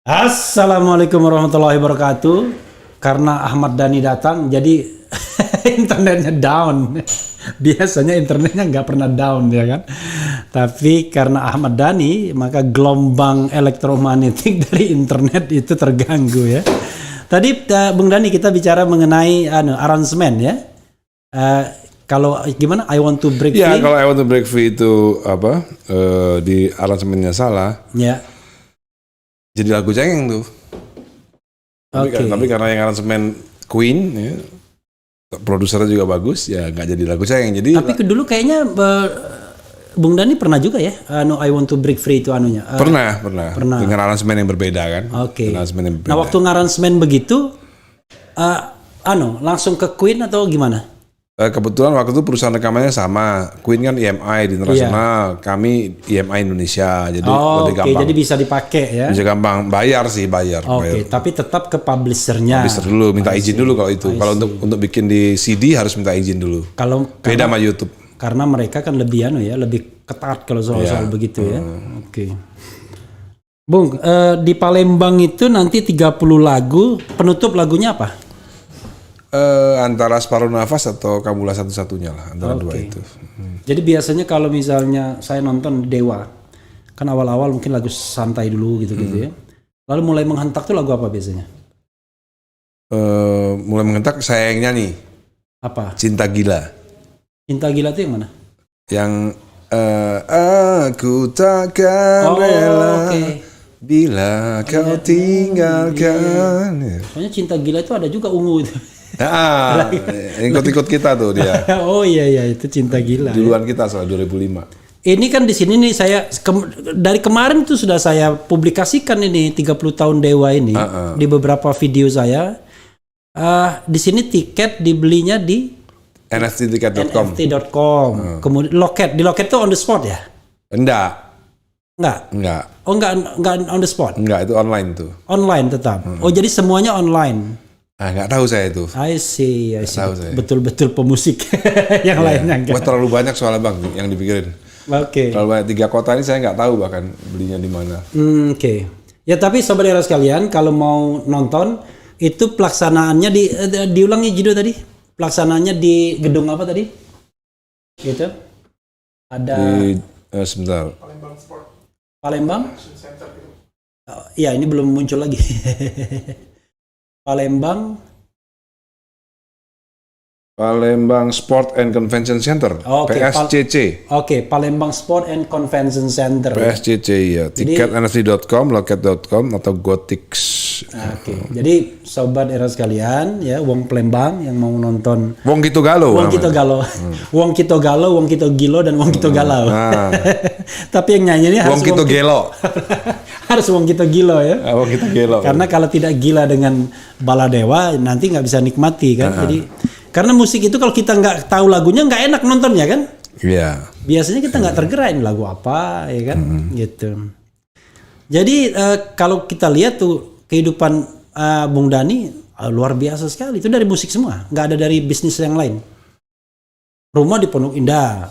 Assalamualaikum warahmatullahi wabarakatuh. Karena Ahmad Dhani datang, jadi internetnya down. Biasanya internetnya nggak pernah down ya kan. Tapi karena Ahmad Dhani, maka gelombang elektromagnetik dari internet itu terganggu ya. Tadi Bung Dhani kita bicara mengenai aransemen ya. Kalau gimana? I want to break free. Ya, kalau I want to break free itu apa? Di aransemennya salah. Ya. Jadi lagu cengeng tuh. Tapi karena yang aransemen Queen, ya, produsernya juga bagus, ya nggak jadi lagu cengeng. Jadi. Tapi dulu kayaknya Bung Dhani pernah juga ya, I want to break free itu anunya. Pernah. Dengan aransemen yang berbeda kan. Oke. Nah waktu ngaransemen begitu, langsung ke Queen atau gimana? Kebetulan waktu itu perusahaan rekamannya sama. Queen kan EMI di internasional, Kami EMI Indonesia, jadi lebih gampang. Jadi bisa dipakai ya? Bisa gampang, bayar. Tapi tetap ke publishernya. Publisher dulu, minta izin dulu kalau itu. Kalau untuk bikin di CD harus minta izin dulu. Beda sama YouTube. Karena mereka kan lebih lebih ketat kalau soal begitu ya. Oke. Bung, di Palembang itu nanti 30 lagu, penutup lagunya apa? Antara Separuh Nafas atau Kamulah Satu-Satunya lah, antara dua itu. Jadi biasanya kalau misalnya saya nonton Dewa, kan awal-awal mungkin lagu santai dulu gitu ya. Lalu mulai menghentak tuh lagu apa biasanya? Mulai menghentak sayangnya nih. Apa? Cinta Gila. Cinta Gila tuh yang mana? Yang aku takkan rela bila kau tinggalkan. Soalnya Cinta Gila itu ada juga ungu itu. Ikut-ikut kita tuh dia. Oh iya itu Cinta Gila. Duluan kita soal 2005. Ini kan di sini nih saya dari kemarin tuh sudah saya publikasikan ini 30 tahun Dewa ini di beberapa video saya. Di sini tiket dibelinya di nftticket.com. Kemudian di loket tuh on the spot ya? Enggak. Oh enggak on the spot. Enggak, itu online tuh. Online tetap. Oh jadi semuanya online. Nggak tahu saya itu. I see. Betul-betul pemusik yang lainnya enggak. Terlalu banyak soalnya Bang yang dipikirin. Oke. Terlalu banyak, 3 kota ini saya nggak tahu bahkan belinya di mana. Oke. Ya tapi saudara sekalian kalau mau nonton itu pelaksanaannya diulangi judul tadi. Pelaksanaannya di gedung apa tadi? Gitu. Ada sebentar. Palembang? Iya, ini belum muncul lagi. Palembang Sport and Convention Center, PSCC. Palembang Sport and Convention Center. PSCC ya. Tiket nft.com, loket.com atau Gotix. Jadi sobat era sekalian ya, wong Palembang yang mau nonton Wong Kito Galo. Wong Kito Galo, Wong Kito Gilo dan Wong Kito Galau. Tapi yang nyanyi ini harus Wong Kito Gelo. Harus Wong Kito Gilo ya. Wong Kito Gelo. Karena kalau tidak gila dengan Baladewa nanti nggak bisa nikmati kan. Jadi karena musik itu kalau kita nggak tahu lagunya nggak enak nontonnya kan. Iya. Biasanya kita nggak tergerak ini lagu apa ya kan gitu. Jadi kalau kita lihat tuh kehidupan Bung Dhani luar biasa sekali. Itu dari musik semua, nggak ada dari bisnis yang lain. Rumah di Pondok Indah,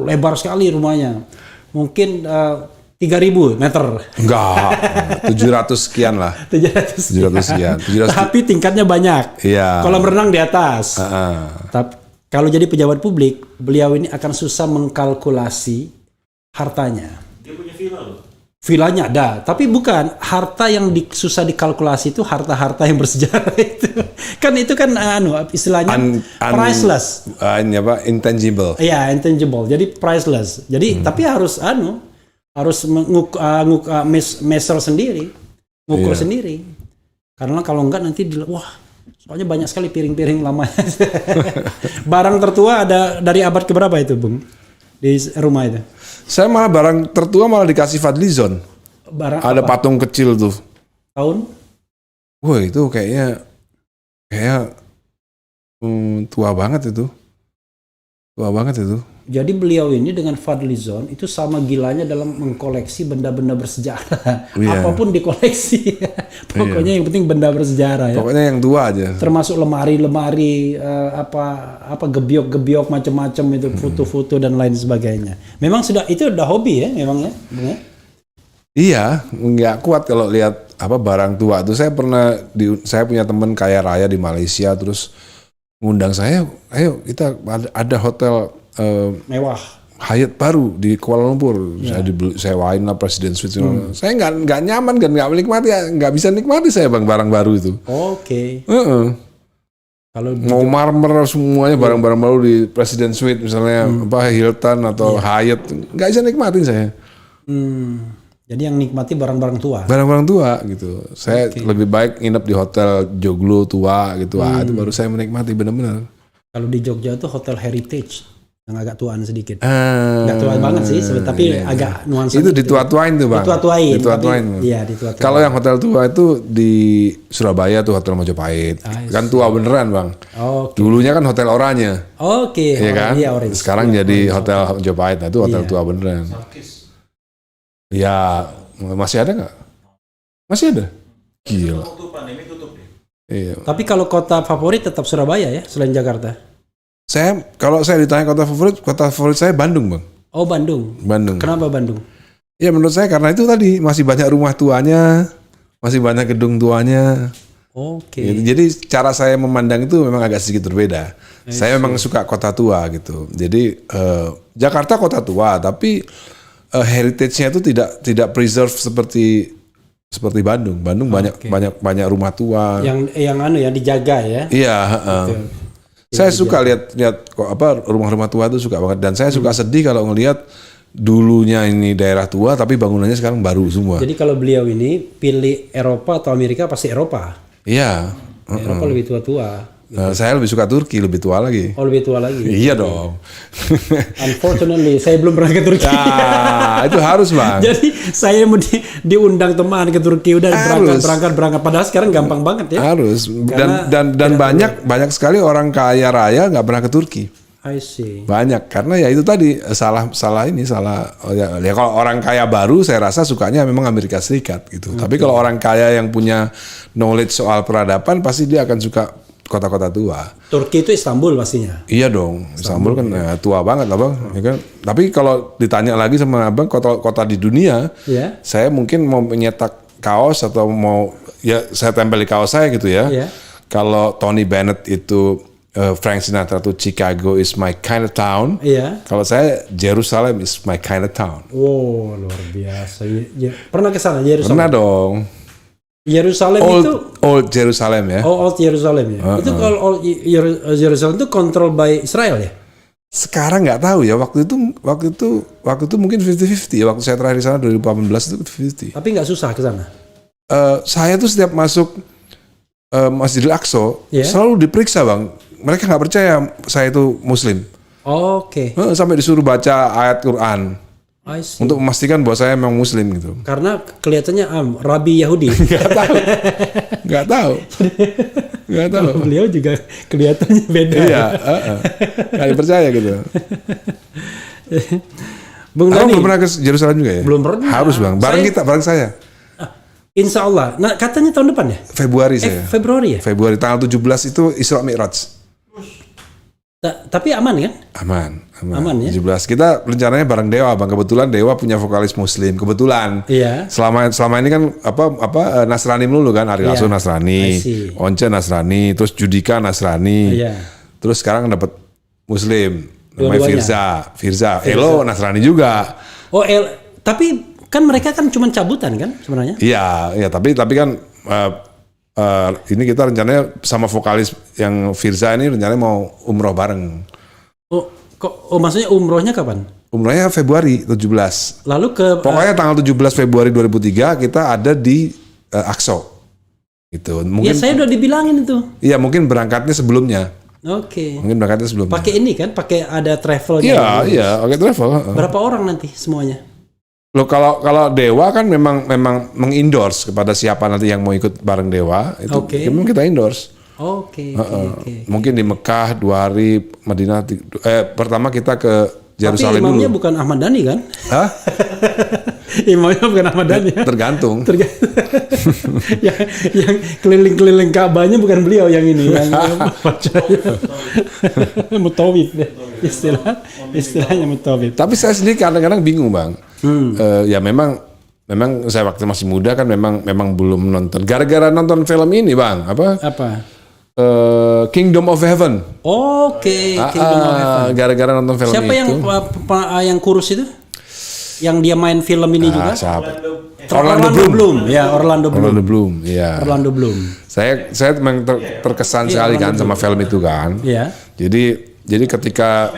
lebar sekali rumahnya. Mungkin 3.000 meter. Enggak, 700 sekian lah. 700 sekian. Tapi tingkatnya banyak. Iya. Kolam renang di atas. Tapi kalau jadi pejabat publik, beliau ini akan susah mengkalkulasi hartanya. Dia punya villa loh. Villanya ada, tapi bukan harta yang susah dikalkulasi itu harta-harta yang bersejarah itu. Kan itu kan istilahnya priceless. Intangible. Iya, intangible. Jadi priceless. Jadi tapi harus measure sendiri, ngukur sendiri. Karena kalau enggak nanti soalnya banyak sekali piring-piring lama. Barang tertua ada dari abad keberapa itu, Bung? Di rumah itu. Saya malah barang tertua malah dikasih Fadlizon. Ada apa? Patung kecil tuh. Tahun? Wah itu kayaknya tua banget itu. Jadi beliau ini dengan Fadlizon itu sama gilanya dalam mengkoleksi benda-benda bersejarah. Apapun dikoleksi. Pokoknya yang penting benda bersejarah ya. Pokoknya yang tua aja. Termasuk lemari-lemari gebyok-gebyok macam-macam itu, foto-foto dan lain sebagainya. Memang itu udah hobi ya memang ya. Iya, nggak kuat kalau lihat apa barang tua tuh. Saya punya teman kaya raya di Malaysia, terus ngundang saya, ayo kita ada hotel Mewah. Hyatt baru di Kuala Lumpur. Saya wain lah Presiden Suite. Saya nggak nyaman kan, nggak menikmati, nggak bisa nikmati saya bang barang baru itu. Oke. Kalau Mau marmer semuanya barang-barang baru di Presiden Suite misalnya apa Hilton atau Hyatt, nggak bisa nikmatin saya. Jadi yang nikmati barang-barang tua. Barang-barang tua gitu. Saya lebih baik nginep di hotel joglo tua gitu. Itu baru saya menikmati benar-benar. Kalau di Jogja itu hotel heritage yang agak tuaan sedikit. Nggak tua banget sih, tapi agak nuansa. Itu ditua-tuain tuh bang. Dituatuain. Iya, dituatuain. Kalau yang hotel tua itu di Surabaya tuh Hotel Majapahit. Kan tua beneran bang. Dulunya kan Hotel Oranye. Iya kan? Orange. Sekarang jadi Hotel Majapahit. Nah, itu hotel tua beneran. Ya masih ada nggak? Masih ada. Gila. Waktu pandemi tutup deh. Iya. Tapi kalau kota favorit tetap Surabaya ya, selain Jakarta. Kalau saya ditanya kota favorit saya Bandung bang. Oh Bandung. Kenapa Bandung? Ya menurut saya karena itu tadi masih banyak rumah tuanya, masih banyak gedung tuanya. Gitu. Jadi cara saya memandang itu memang agak sedikit berbeda. Saya memang suka kota tua gitu. Jadi Jakarta kota tua, tapi heritage-nya itu tidak preserve seperti Bandung. Bandung banyak rumah tua. Yang dijaga ya. Iya. Saya suka lihat rumah-rumah tua itu suka banget, dan saya suka sedih kalau ngelihat dulunya ini daerah tua tapi bangunannya sekarang baru semua. Jadi kalau beliau ini pilih Eropa atau Amerika pasti Eropa. Iya. Eropa lebih tua-tua. Saya lebih suka Turki, lebih tua lagi. Oh lebih tua lagi. Iya dong. Unfortunately saya belum pernah ke Turki. Itu harus bang. Jadi saya mau diundang teman ke Turki, udah berangkat. Padahal sekarang gampang banget ya. Harus. Dan banyak sekali orang kaya raya nggak pernah ke Turki. I see. Banyak, karena ya itu tadi salah. Ya kalau orang kaya baru saya rasa sukanya memang Amerika Serikat gitu. Tapi kalau orang kaya yang punya knowledge soal peradaban pasti dia akan suka kota-kota tua. Turki itu Istanbul pastinya. Iya dong, Istanbul kan tua banget lah bang. Ya kan? Tapi kalau ditanya lagi sama abang kota di dunia, saya mungkin mau menyetak kaos atau saya tempel di kaos saya gitu ya. Kalau Tony Bennett itu Frank Sinatra itu Chicago is my kind of town. Kalau saya Jerusalem is my kind of town. Oh luar biasa. Pernah ke sana Jerusalem? Pernah dong. Yerusalem Old Jerusalem ya. Old Jerusalem ya. Itu kalau Old Jerusalem itu control by Israel ya? Sekarang nggak tahu ya. Waktu itu mungkin 50-50 ya. Waktu saya terakhir di sana 2018 itu 50-50. Tapi nggak susah ke sana. Saya tuh setiap masuk Masjidil Aqsa selalu diperiksa bang. Mereka nggak percaya saya itu Muslim. Sampai disuruh baca ayat Quran. Untuk memastikan bahwa saya memang Muslim gitu. Karena kelihatannya Rabi Yahudi. Nggak tahu. Beliau juga kelihatannya beda. Iya. Nggak dipercaya gitu. Bung Dani, belum pernah ke Yerusalem juga ya? Belum pernah. Harus bang. Bareng saya. Insya Allah. Nah katanya tahun depan ya? Februari saya. Februari ya? Februari tanggal 17 itu Isra Mi'raj. Tapi aman kan? Aman ya. 17. Kita rencananya bareng Dewa bang. Kebetulan Dewa punya vokalis Muslim. Kebetulan. Iya. Selama ini kan Nasrani melulu kan. Ari Lasso Nasrani, Once Nasrani, terus Judika Nasrani. Terus sekarang dapat Muslim. Namanya Firza. Elo Nasrani juga. Tapi kan mereka kan cuma cabutan kan sebenarnya? Iya. Tapi kan. Ini kita rencananya sama vokalis yang Firza ini rencananya mau umroh bareng. Maksudnya umrohnya kapan? Umrohnya Februari 17. Lalu pokoknya tanggal 17 Februari 2003 kita ada di Aqsa. Gitu. Mungkin, ya saya udah dibilangin itu. Iya, mungkin berangkatnya sebelumnya. Mungkin berangkatnya sebelumnya. Pakai ini kan, pakai ada travelnya. Iya, pakai travel. Berapa orang nanti semuanya? Loh kalau Dewa kan memang mengendorse kepada siapa nanti yang mau ikut bareng Dewa itu memang kita endorse. Mungkin di Mekah 2 hari, Madinah pertama kita ke Yerusalem dulu. Tapi imamnya bukan Ahmad Dhani kan? Hah? Imamnya bukan Ahmad Dhani ya? Tergantung. yang keliling-keliling Ka'bahnya bukan beliau yang ini, yang mutawif istilahnya mutawif. Tapi saya sendiri kadang-kadang bingung bang. Ya memang memang saya waktu masih muda kan memang belum nonton. Gara-gara nonton film ini bang, apa? Kingdom of Heaven. Oke, Kingdom of Heaven. Gara-gara nonton film siapa itu. Siapa yang kurus itu? Yang dia main film ini juga? Siapa? Orlando Bloom. Ya, Orlando Bloom. Ya. Orlando Bloom. Saya memang terkesan sekali kan sama film itu kan. Iya. Jadi ketika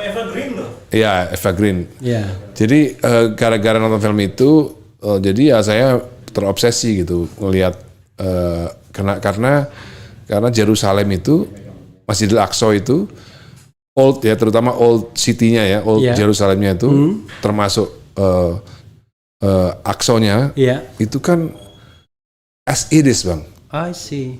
Iya, Evergreen. Iya. Jadi gara-gara nonton film itu, jadi ya saya terobsesi gitu ngelihat karena Jerusalem itu Masjidil Aqsa itu old ya, terutama old city-nya ya, old Jerusalemnya itu termasuk Aqsa-nya itu kan as it is bang. I see.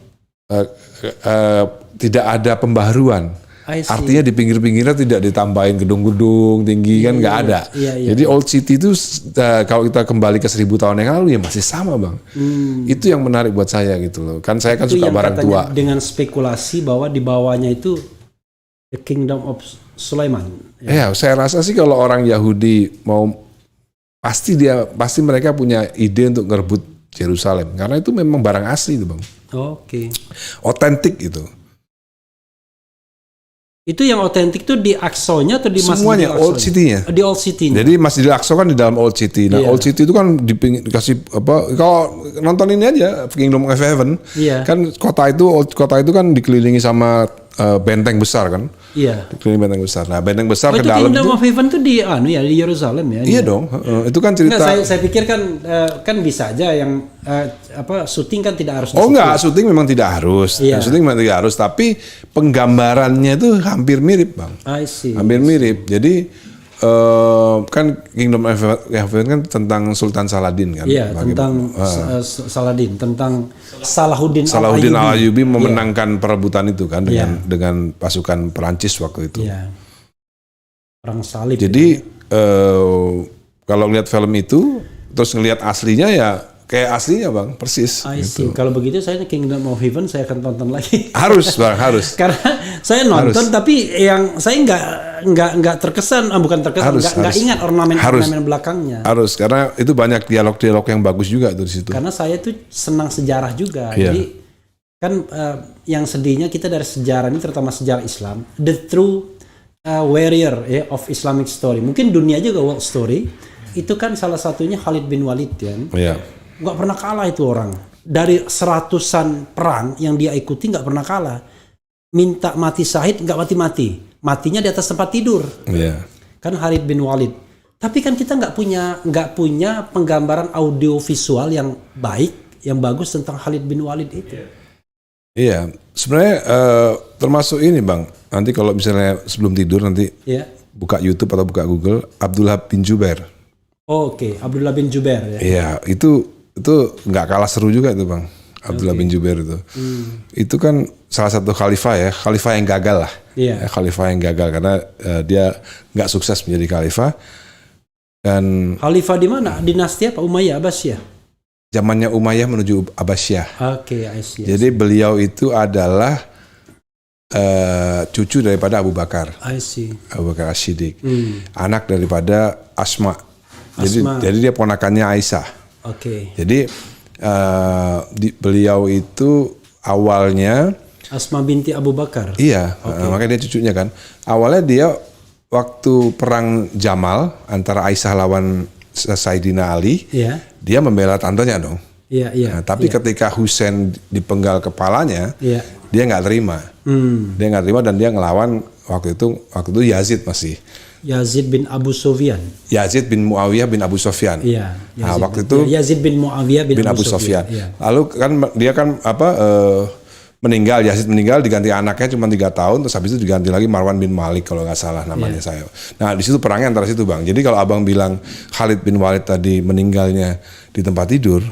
Tidak ada pembaharuan. Artinya di pinggir-pinggirnya tidak ditambahin gedung-gedung tinggi kan nggak ada. Jadi old city itu kalau kita kembali ke 1000 tahun yang lalu ya masih sama bang. Itu yang menarik buat saya gitu loh. Kan saya kan suka barang tua. Dengan spekulasi bahwa di bawahnya itu the Kingdom of Sulaiman. Ya, saya rasa sih kalau orang Yahudi mau pasti mereka punya ide untuk ngerebut Yerusalem karena itu memang barang asli itu bang. Oke. Otentik itu. Itu yang otentik tuh di Aqsa-nya atau di Masjidil Aqsa? Semuanya old city-nya. Di old city-nya. Jadi Masjidil Aqsa kan di dalam old city. Nah, old city itu kan dikasih apa? Kalau nonton ini aja Kingdom of Heaven, kan kota itu kan dikelilingi sama benteng besar kan. Iya. Dikelilingi benteng besar. Nah, benteng besar ke itu dalam Kingdom of Heaven tuh di di Yerusalem ya. Iya dong. Itu kan cerita. Enggak, saya pikir kan bisa aja yang syuting kan tidak harus. Enggak, syuting memang tidak harus. Syuting memang tidak harus, tapi penggambarannya itu hampir mirip, Bang. I see. Hampir mirip. Jadi kan Kingdom of Heaven kan tentang Sultan Saladin kan. Iya, tentang Saladin, tentang Salahuddin Al-Ayyubi memenangkan perebutan itu kan dengan pasukan Perancis waktu itu. Iya. Perang salib. Jadi kalau lihat film itu terus ngelihat aslinya ya kayak aslinya bang, persis. Gitu. Kalau begitu saya Kingdom of Heaven saya akan tonton lagi. Harus bang, harus. Karena saya nonton tapi yang saya nggak terkesan, nggak ingat ornamen belakangnya. Harus, karena itu banyak dialog-dialog yang bagus juga tuh di situ. Karena saya tuh senang sejarah juga, jadi kan yang sedihnya kita dari sejarah ini, terutama sejarah Islam, the true warrior of Islamic story. Mungkin dunia juga world story. Itu kan salah satunya Khalid bin Walid kan. Nggak pernah kalah itu orang. Dari seratusan perang yang dia ikuti nggak pernah kalah. Minta mati syahid nggak mati-mati. Matinya di atas tempat tidur. Kan Khalid bin Walid. Tapi kan kita nggak punya penggambaran audio visual yang baik, yang bagus tentang Khalid bin Walid itu. Iya, sebenarnya termasuk ini bang. Nanti kalau misalnya sebelum tidur nanti buka YouTube atau buka Google, Abdullah bin Jubair. Oke, Abdullah bin Jubair ya. Iya, itu nggak kalah seru juga itu bang. Abdullah bin Jubair itu. Itu kan salah satu khalifah yang gagal lah. Khalifah yang gagal karena dia nggak sukses menjadi khalifah. Dan khalifah di mana? Dinasti apa? Umayyah, Abbasiyah? Zamannya Umayyah menuju Abbasiyah. Oke, I see. Jadi beliau itu adalah cucu daripada Abu Bakar. I see. Abu Bakar As-Siddiq. Anak daripada Asma. Jadi dia ponakannya Aisyah. Oke. Jadi beliau itu awalnya Asma binti Abu Bakar. Iya, makanya dia cucunya kan. Awalnya dia waktu perang Jamal antara Aisyah lawan Sayyidina Ali, dia membela tantenya dong. Nah, tapi ketika Husain dipenggal kepalanya, dia nggak terima. Dia nggak terima dan dia ngelawan waktu itu Yazid masih. Yazid bin Abu Sufyan. Yazid bin Muawiyah bin Abu Sufyan. Nah, waktu itu Yazid bin Muawiyah bin Abu Sufyan. Lalu kan dia kan meninggal, Yazid meninggal diganti anaknya cuma 3 tahun, terus habis itu diganti lagi Marwan bin Malik kalau nggak salah namanya saya. Nah di situ perangnya antara situ bang. Jadi kalau abang bilang Khalid bin Walid tadi meninggalnya di tempat tidur,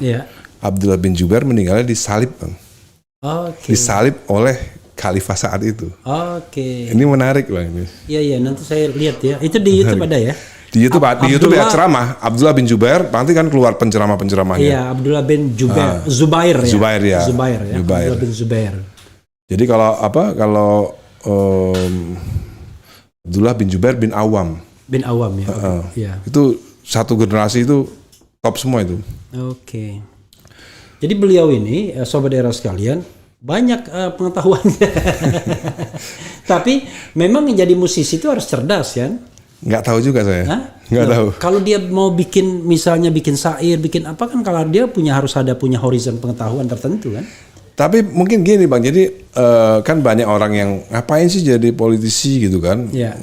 Abdullah bin Jubair meninggalnya disalib bang. Disalib oleh khalifah saat itu. Ini menarik bang. Iya nanti saya lihat ya. Itu di YouTube ada ya? Di YouTube ya ceramah Abdullah bin Jubair, nanti kan keluar penceramah-penceramahnya. Iya, Abdullah bin Zubair ya. Zubair ya. Abdullah bin Zubair. Jadi kalau Abdullah bin Jubair bin Awam. Bin Awam ya. Itu satu generasi itu top semua itu. Oke. Jadi beliau ini, sobat era sekalian, banyak pengetahuannya. Tapi memang jadi musisi itu harus cerdas kan? Nggak tahu juga saya. Hah? Nggak tahu. Kalau dia mau bikin, misalnya bikin syair, bikin apa kan, kalau dia harus ada punya horizon pengetahuan tertentu kan? Tapi mungkin gini Bang, jadi kan banyak orang yang ngapain sih jadi politisi gitu kan? Iya.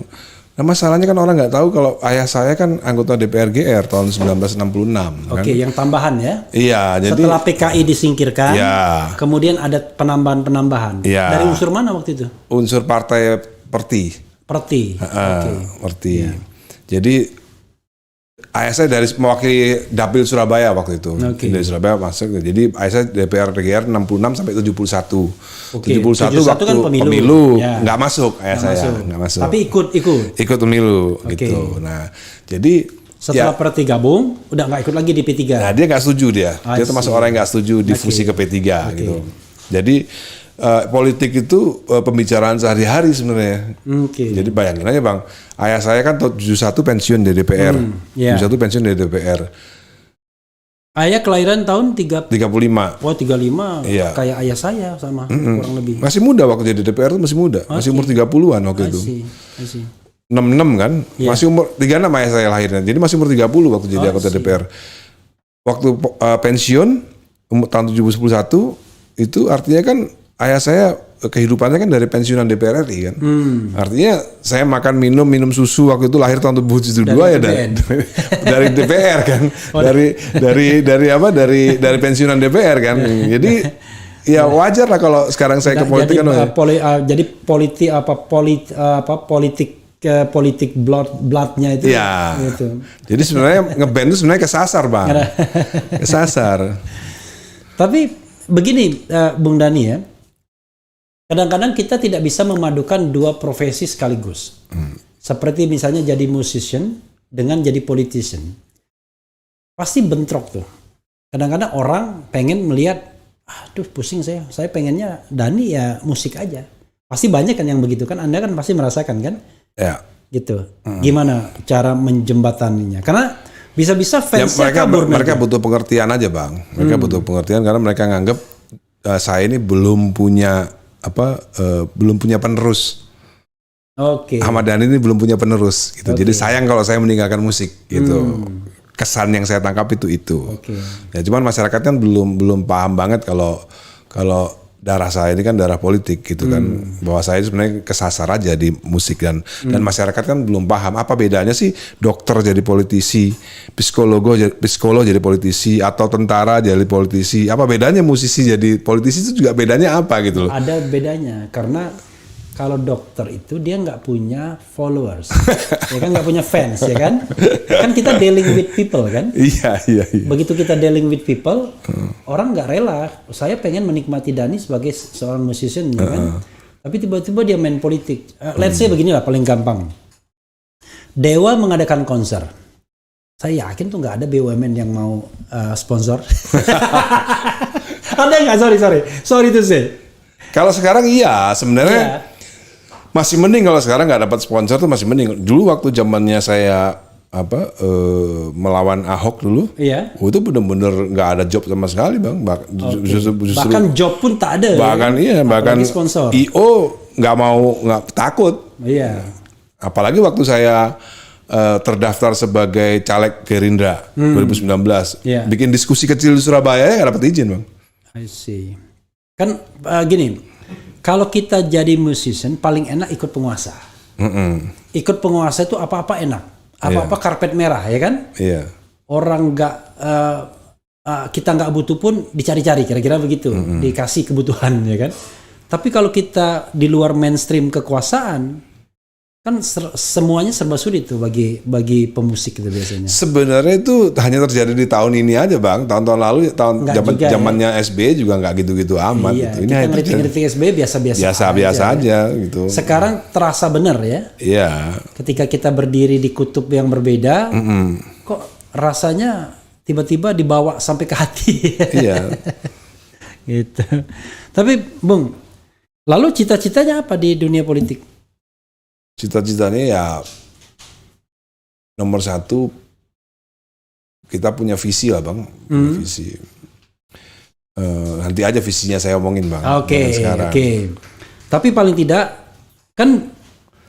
Nah masalahnya kan orang nggak tahu kalau ayah saya kan anggota DPR GR tahun 1966. Oke, kan? yang tambahan ya? Iya, jadi Setelah PKI disingkirkan, ya, kemudian ada penambahan-penambahan. Ya. Dari unsur mana waktu itu? unsur partai Perti. Perti. Perti. Jadi ayah saya dari mewakili Dapil Surabaya waktu itu. Oke. Dari Surabaya masuk. Jadi ayah saya DPR GR 66 sampai 71. Oke. 71 waktu kan pemilu Ya. nggak masuk ayah saya, nggak masuk. Tapi ikut. Pemilu Oke. gitu. Nah, jadi Setelah Perti gabung, udah nggak ikut lagi di P3. nah dia nggak setuju dia. I Dia termasuk see. orang yang nggak setuju difusi ke P3 gitu. Jadi politik itu pembicaraan sehari-hari sebenarnya. Oke. Jadi bayangin aja Bang, ayah saya kan tahun 71 pensiun dari DPR. ya. 71 pensiun dari DPR. Ayah kelahiran tahun 35. 35. Oh 35, Iya. kayak ayah saya sama, kurang lebih. Masih muda waktu jadi DPR itu masih muda. Masih umur 30-an waktu itu. I see. 66 kan? Iya. Masih umur 36 ayah saya lahirnya. Jadi masih umur 30 waktu jadi anggota DPR. Waktu pensiun tahun 71 itu artinya kan ayah saya kehidupannya kan dari pensiunan DPR RI kan. Artinya saya makan minum susu waktu itu lahir tahun 2002 ya dari DPR kan. Dari pensiunan DPR kan. Jadi ya wajar lah kalau sekarang saya ke politik kan. Jadi politik bloodnya itu. Ya. Gitu. Jadi sebenarnya ngeband itu sebenarnya kesasar Bang. Kesasar. Tapi begini Bung Dani ya. Kadang-kadang kita tidak bisa memadukan dua profesi sekaligus. Seperti misalnya jadi musician dengan jadi politician. Pasti bentrok tuh. Kadang-kadang orang pengen melihat, aduh pusing saya pengennya Dani ya musik aja. Pasti banyak kan yang begitu kan, Anda kan pasti merasakan kan? Ya. Gitu. Gimana cara menjembataninya? Karena bisa-bisa fansnya kabur. Mereka butuh pengertian aja Bang. Mereka butuh pengertian karena mereka nganggap saya ini belum punya penerus. Oke. Ahmad Dhani ini belum punya penerus gitu. Jadi sayang kalau saya meninggalkan musik gitu. Kesan yang saya tangkap itu. Oke. Ya cuman masyarakat kan belum paham banget kalau darah saya ini kan darah politik gitu kan. Bahwa saya sebenarnya kesasar aja di musik dan masyarakat kan belum paham apa bedanya sih dokter jadi politisi, psikolog jadi politisi atau tentara jadi politisi. Apa bedanya musisi jadi politisi itu juga bedanya apa gitu loh. Ada bedanya karena kalau dokter itu dia nggak punya followers, ya kan nggak punya fans, ya kan? Kan kita dealing with people kan? Iya. Begitu kita dealing with people, orang nggak rela. Saya pengen menikmati Dani sebagai seorang musician, ya kan? Tapi tiba-tiba dia main politik. Let's say beginilah paling gampang. Dewa mengadakan konser. Saya yakin tuh nggak ada BUMN yang mau sponsor. Ada nggak? Sorry to say. Kalau sekarang iya sebenarnya. Masih mending kalau sekarang nggak dapat sponsor tuh masih mending. Dulu waktu zamannya saya melawan Ahok dulu, itu benar-benar nggak ada job sama sekali Bang. Justru bahkan job pun tak ada. Bahkan sponsor. IO nggak takut. Iya. Apalagi waktu saya terdaftar sebagai caleg Gerindra 2019, bikin diskusi kecil di Surabaya ya nggak dapat izin Bang. I see. Kan gini. Kalau kita jadi musician paling enak ikut penguasa. Ikut penguasa itu apa-apa enak, apa-apa karpet merah ya kan? Iya. Orang kita nggak butuh pun dicari-cari kira-kira begitu, dikasih kebutuhan ya kan? Tapi kalau kita di luar mainstream kekuasaan, kan semuanya serba sulit tuh bagi pemusik itu biasanya. Sebenarnya itu hanya terjadi di tahun ini aja Bang. Tahun-tahun lalu zamannya SBY juga nggak gitu-gitu amat. Iya, gitu. Ini kita ngeritik SBY biasa-biasa aja gitu. Sekarang terasa benar ya. Iya. Ketika kita berdiri di kutub yang berbeda, kok rasanya tiba-tiba dibawa sampai ke hati. Iya. Gitu. Tapi Bung, lalu cita-citanya apa di dunia politik? Cita-citanya ya nomor satu kita punya visi lah bang, punya visi. Nanti aja visinya saya omongin bang. Oke. Tapi paling tidak kan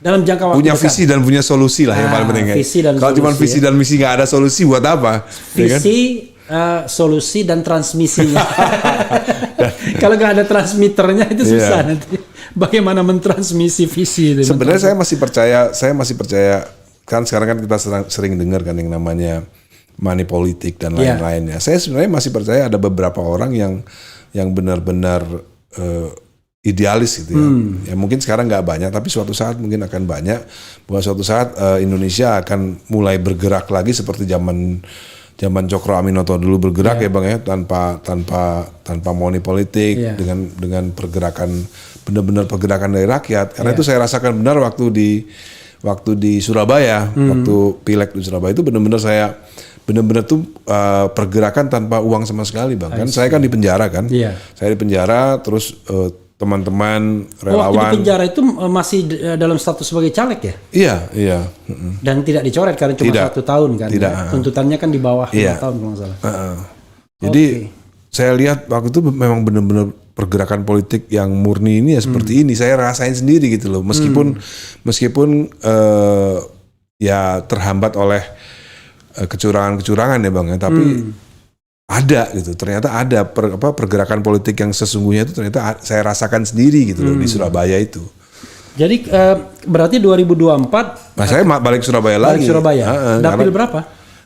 dalam jangka waktu punya dekat. visi dan punya solusi lah yang paling penting. Kalau cuma visi dan misi nggak ada solusi buat apa? Visi, solusi dan transmisinya. Kalau nggak ada transmitternya itu susah nanti. Bagaimana mentransmisi visi? Sebenarnya saya masih percaya kan sekarang kan kita sering dengar kan yang namanya money politik dan lain-lainnya. Saya sebenarnya masih percaya ada beberapa orang yang benar-benar idealis gitu ya. Ya mungkin sekarang nggak banyak, tapi suatu saat mungkin akan banyak. Bahwa suatu saat Indonesia akan mulai bergerak lagi seperti zaman Cokro Aminoto dulu bergerak ya bang ya, tanpa money politik, dengan pergerakan benar-benar pergerakan dari rakyat. Karena itu saya rasakan benar waktu di Surabaya, waktu pileg di Surabaya itu benar-benar saya tuh pergerakan tanpa uang sama sekali bang. Kan saya kan di penjara kan, saya di penjara terus teman-teman relawan. Waktu di penjara itu masih dalam status sebagai caleg ya? Iya. Dan tidak dicoret karena cuma 1 tahun kan? Tidak. Tuntutannya kan di bawah 5 tahun kalau nggak salah. Jadi saya lihat waktu itu memang benar-benar pergerakan politik yang murni ini ya seperti ini. Saya rasain sendiri gitu loh. Meskipun ya terhambat oleh kecurangan ya bang ya, tapi ada gitu. Ternyata ada pergerakan politik yang sesungguhnya itu ternyata saya rasakan sendiri gitu loh di Surabaya itu. Jadi berarti 2024 saya balik Surabaya lagi. Balik Surabaya. Dapil berapa?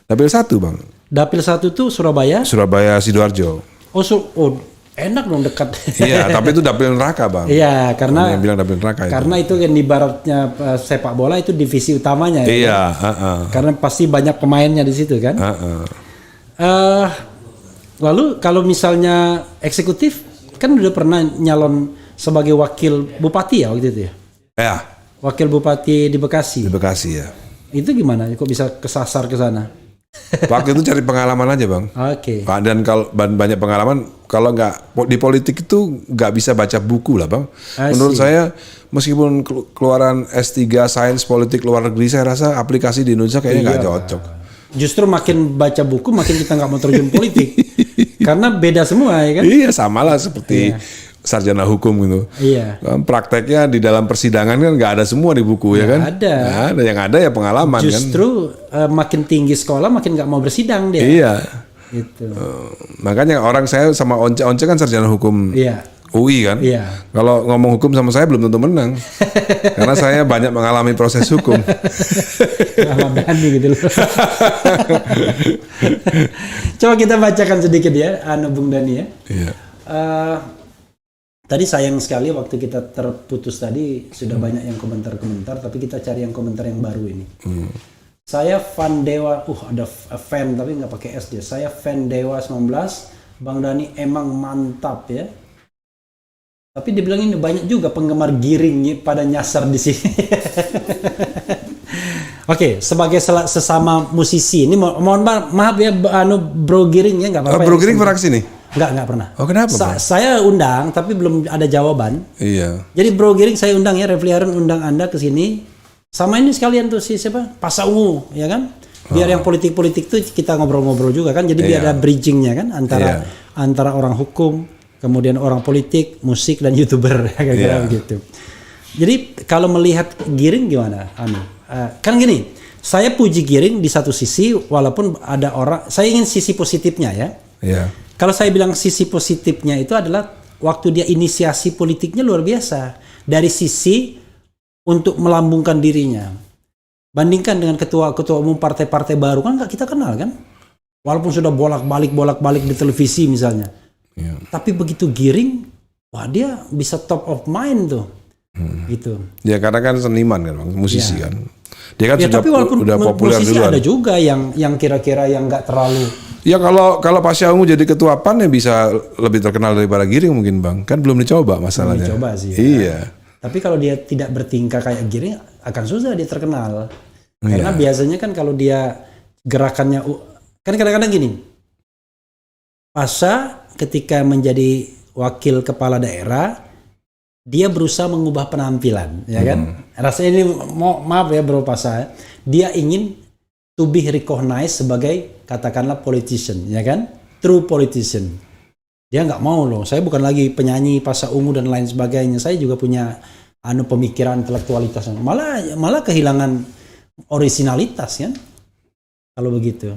Dapil 1 bang. Dapil 1 itu Surabaya? Surabaya Sidoarjo. Oh enak dong, dekat. Iya, tapi itu dapil neraka bang. Iya, karena yang bilang dapil neraka karena itu kan ibaratnya sepak bola itu divisi utamanya. Iya. Karena pasti banyak pemainnya di situ kan. Lalu kalau misalnya eksekutif kan udah pernah nyalon sebagai wakil bupati ya waktu itu ya? Ya. Wakil bupati di Bekasi. Di Bekasi ya. Itu gimana? Kok bisa kesasar ke sana? Waktu itu cari pengalaman aja bang. Oke. Dan kalau banyak pengalaman, kalau nggak di politik itu nggak bisa baca buku lah bang. Menurut saya meskipun keluaran S3 Sains Politik Luar Negeri, saya rasa aplikasi di Indonesia kayaknya nggak cocok. Justru makin baca buku makin kita nggak mau terjun politik. Karena beda semua ya kan? Iya sama lah seperti sarjana hukum gitu. Iya. Prakteknya di dalam persidangan kan nggak ada semua di buku ya kan? Ada. Nah, ada yang ada ya pengalaman. Justru makin tinggi sekolah makin nggak mau bersidang dia. Iya. Gitu. Makanya orang saya sama Once kan sarjana hukum. Iya. UI kan? Iya. Kalau ngomong hukum sama saya belum tentu menang. Karena saya banyak mengalami proses hukum. Berani gitu loh. Coba kita bacakan sedikit ya, Bung Dani ya. Iya. Tadi sayang sekali waktu kita terputus tadi sudah banyak yang komentar-komentar, tapi kita cari yang komentar yang baru ini. Saya fan Dewa, ada fan tapi nggak pakai S dia. Saya fan Dewa 19, Bang Dani emang mantap ya. Tapi dibilang ini banyak juga penggemar giring pada nyasar di sini. Oke, sebagai sesama musisi ini mohon maaf ya Bro Giring ya nggak apa-apa. Bro Giring pernah kesini? Nggak pernah. Oh kenapa? Saya undang tapi belum ada jawaban. Iya. Jadi Bro Giring saya undang ya, Refli Harun undang Anda ke sini. Sama ini sekalian tuh siapa? Pasha Ungu ya kan? Biar yang politik-politik tuh kita ngobrol-ngobrol juga kan. Jadi biar ada bridgingnya kan antara orang hukum, kemudian orang politik, musik dan YouTuber kayak gitu. Jadi kalau melihat Giring gimana? Kan gini, saya puji Giring di satu sisi, walaupun ada orang, saya ingin sisi positifnya ya. Iya. Kalau saya bilang sisi positifnya itu adalah waktu dia inisiasi politiknya luar biasa. Dari sisi untuk melambungkan dirinya. Bandingkan dengan ketua-ketua umum partai-partai baru kan nggak kita kenal kan. Walaupun sudah bolak-balik di televisi misalnya. Iya. Tapi begitu Giring, wah dia bisa top of mind tuh. Gitu. Ya karena kan seniman kan, musisi kan. Dia kan tapi walaupun udah populer musisi duluan. ada juga yang kira-kira yang nggak terlalu. Ya kalau Pasha Ungu jadi ketua PAN ya bisa lebih terkenal daripada Giring mungkin bang. Kan belum dicoba masalahnya. Belum dicoba sih. Iya. Tapi kalau dia tidak bertingkah kayak Giring akan susah dia terkenal. Karena biasanya kan kalau dia gerakannya kan kadang-kadang gini. Pasha ketika menjadi wakil kepala daerah dia berusaha mengubah penampilan, ya kan? Rasanya ini maaf ya Bro Pasha, dia ingin to be recognized sebagai katakanlah politician, ya kan? True politician. Dia nggak mau loh. Saya bukan lagi penyanyi Pasar Ungu dan lain sebagainya. Saya juga punya pemikiran intelektualitas. Malah kehilangan originalitas kan? Kalau begitu.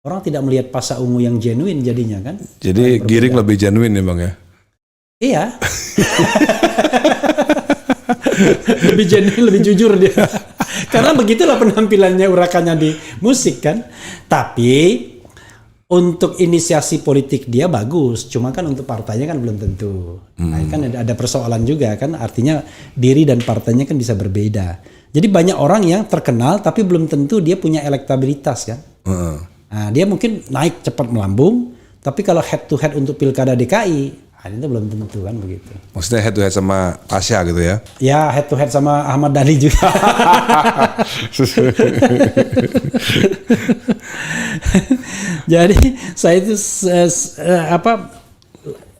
Orang tidak melihat Pasar Ungu yang genuine jadinya kan? Jadi Giring lebih genuine ya Bang ya? Iya. Lebih genuine, lebih jujur dia. Karena begitulah penampilannya, urakannya di musik kan. Tapi untuk inisiasi politik dia bagus. Cuma kan untuk partainya kan belum tentu. Nah, kan ada persoalan juga kan. Artinya diri dan partainya kan bisa berbeda. Jadi banyak orang yang terkenal tapi belum tentu dia punya elektabilitas kan. Nah, dia mungkin naik cepat melambung, tapi kalau head to head untuk pilkada DKI, itu belum tentu kan begitu. Maksudnya head to head sama Tasya gitu ya? Ya, head to head sama Ahmad Dhani juga. Jadi saya itu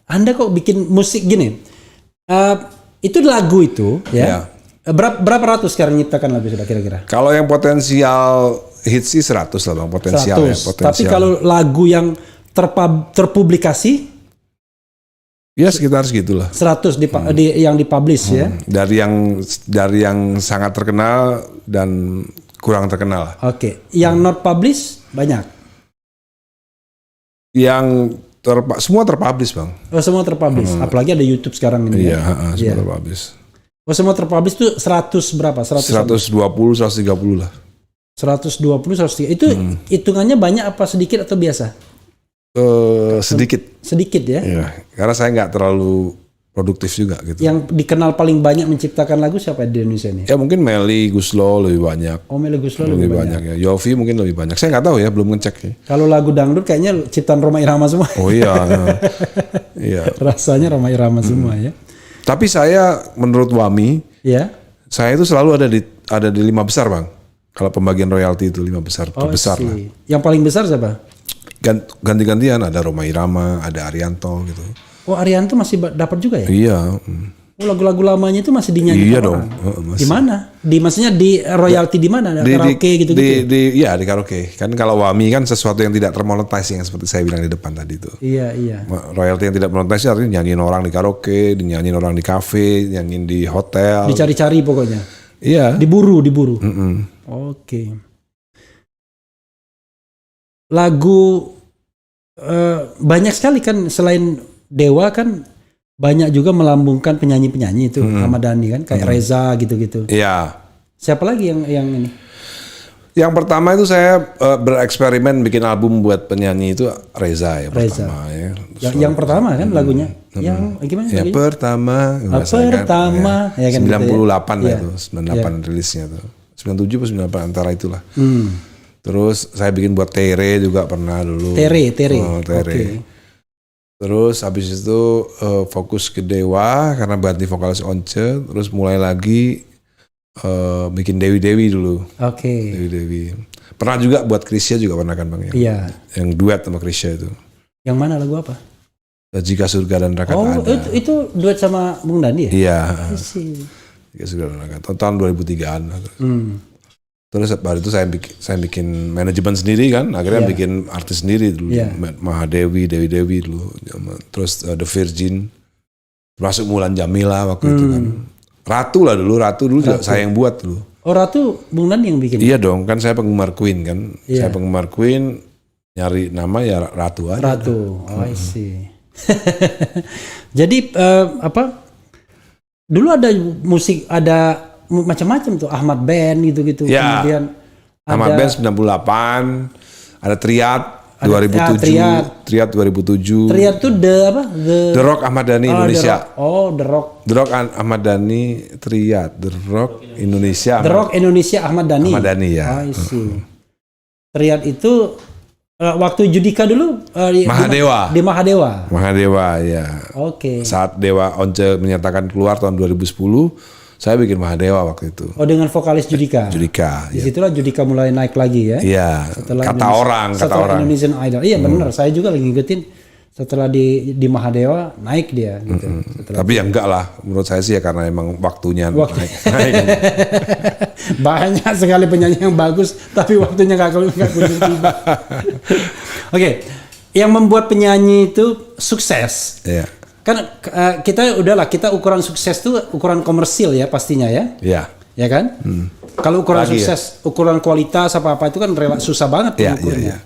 Anda kok bikin musik gini? Itu lagu itu ya. Berapa ratus sekarang nyiptakan lagu sudah kira-kira? Kalau yang potensial hits sih 100 lah Bang, potensial 100. Ya, potensial. Tapi kalau lagu yang terpublikasi ya sekitar segitulah. 100 yang dipublish ya. Dari yang sangat terkenal dan kurang terkenal. Oke. Yang not publish banyak. Yang semua terpublish Bang. Oh, semua terpublish. Apalagi ada YouTube sekarang ini. Iya, semua terpublish. Oh, semua terpublish itu 100 berapa? 120, 130 lah. 120, 130. Itu hitungannya banyak apa sedikit atau biasa? Sedikit. Sedikit ya? Iya, karena saya nggak terlalu produktif juga gitu. Yang dikenal paling banyak menciptakan lagu siapa di Indonesia ini? Ya mungkin Melly Guslo lebih banyak. Oh, Melly Guslo lebih banyak ya. Yofi mungkin lebih banyak. Saya nggak tahu ya, belum ngecek ya. Kalau lagu dangdut kayaknya ciptaan Rhoma Irama semua. Oh iya. Iya. Rasanya Rhoma Irama semua ya. Tapi saya menurut Wami, ya, saya itu selalu ada di 5 besar Bang. Kalau pembagian royalti itu 5 besar, terbesar lah. Yang paling besar siapa? Ganti-gantian, ada Rhoma Irama, ada Arianto gitu. Oh, Arianto masih dapat juga ya? Iya. Oh, lagu-lagu lamanya itu masih dinyanyikan iya orang? Dong. Di mana? Maksudnya di royalti di mana? Karaoke gitu-gitu? Iya, di karaoke. Kan kalau Wami kan sesuatu yang tidak termonetize yang seperti saya bilang di depan tadi itu. Iya. Royalti yang tidak monetize artinya nyanyiin orang di karaoke, dinyanyiin orang di kafe, nyanyiin di hotel. Dicari-cari pokoknya? Iya. Diburu. Oke. Lagu banyak sekali kan selain Dewa kan banyak juga melambungkan penyanyi-penyanyi itu Ahmad Dhani kan kayak Reza gitu-gitu. Iya. Siapa lagi yang ini? Yang pertama itu saya bereksperimen bikin album buat penyanyi itu Reza ya pertama ya. Yang pertama kan lagunya. Yang gimana? Ya lagunya? Pertama kan, ya kan 98 gitu ya. Itu 98 rilisnya tuh. 97 atau 98 antara itulah. Terus saya bikin buat Tere juga pernah dulu. Tere. Okay. Terus habis itu fokus ke Dewa karena ganti vokalis Once. Terus mulai lagi bikin Dewi dulu. Oke. Dewi. Pernah juga buat Krisya juga pernah kan Bang ya? Iya. Yang duet sama Krisya itu. Yang mana lagu apa? Jika Surga dan Neraka Ada. Oh, itu duet sama Bung Dhani ya? Iya. Jika Surga dan Neraka. Tahun 2003-an. Terus baru itu saya bikin manajemen sendiri kan, akhirnya bikin artis sendiri dulu, Mahadewi, Dewi dulu, terus The Virgin, masuk Mulan Jamila waktu itu kan, Ratu dulu juga saya yang buat dulu. Oh, Ratu Bung Dhani yang bikin? Iya dong, kan saya penggemar Queen kan, saya penggemar Queen, nyari nama ya Ratu aja. Ratu, I see. Jadi dulu ada musik, ada macam-macam tuh Ahmad Band gitu-gitu. Ya, kemudian Ahmad Band 98, ada Triad 2007. Triad 2007. Triad tuh The Rock Ahmad Dhani Indonesia. The Rock. The Rock Ahmad Dhani Triad. The Rock Indonesia. The Rock Indonesia Ahmad Dhani. Ahmad Dhani ya. I see. Triad itu waktu Judika dulu Mahadewa. Di Mahadewa. Mahadewa ya. Oke. Saat Dewa Once menyatakan keluar tahun 2010. Saya bikin Mahadewa waktu itu. Oh, dengan vokalis Judika. Disitulah Judika mulai naik lagi ya. Iya. Kata orang. Indonesian Idol. Iya benar. Saya juga lagi ngikutin Setelah di Mahadewa naik dia gitu. Tapi ya enggak lah, menurut saya sih ya karena emang waktunya naik. Banyak sekali penyanyi yang bagus, tapi waktunya nggak kunjung tiba. Oke, yang membuat penyanyi itu sukses. Iya. Kan kita ukuran sukses itu ukuran komersil ya pastinya ya. Iya. Ya kan? Kalau ukuran Lagi sukses, ukuran kualitas apa itu kan susah banget mengukurnya.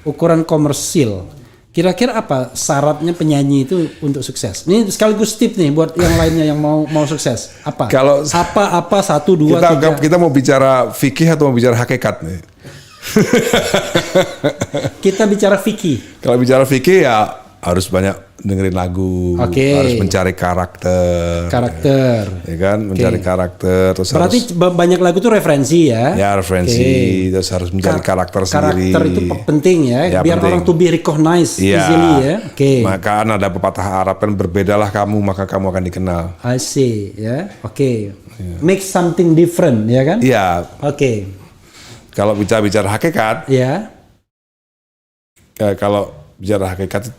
Ukuran komersil. Kira-kira apa syaratnya penyanyi itu untuk sukses? Ini sekaligus tip nih buat yang lainnya yang mau sukses. Apa? Kalau apa 1, 2, 3. Kita mau bicara fikih atau mau bicara hakikat nih? Kita bicara fikih. Kalau bicara fikih ya harus banyak dengerin lagu, harus mencari karakter, ya kan, mencari karakter. Terus berarti banyak lagu itu referensi ya? Ya referensi, terus harus mencari karakter sendiri. Karakter itu penting ya, biar orang to be recognized easily ya. Maka ada pepatah Arab kan, berbedalah kamu maka kamu akan dikenal. I see ya, make something different ya kan? Iya. Kalau bicara hakikat, kalau bicara hakikat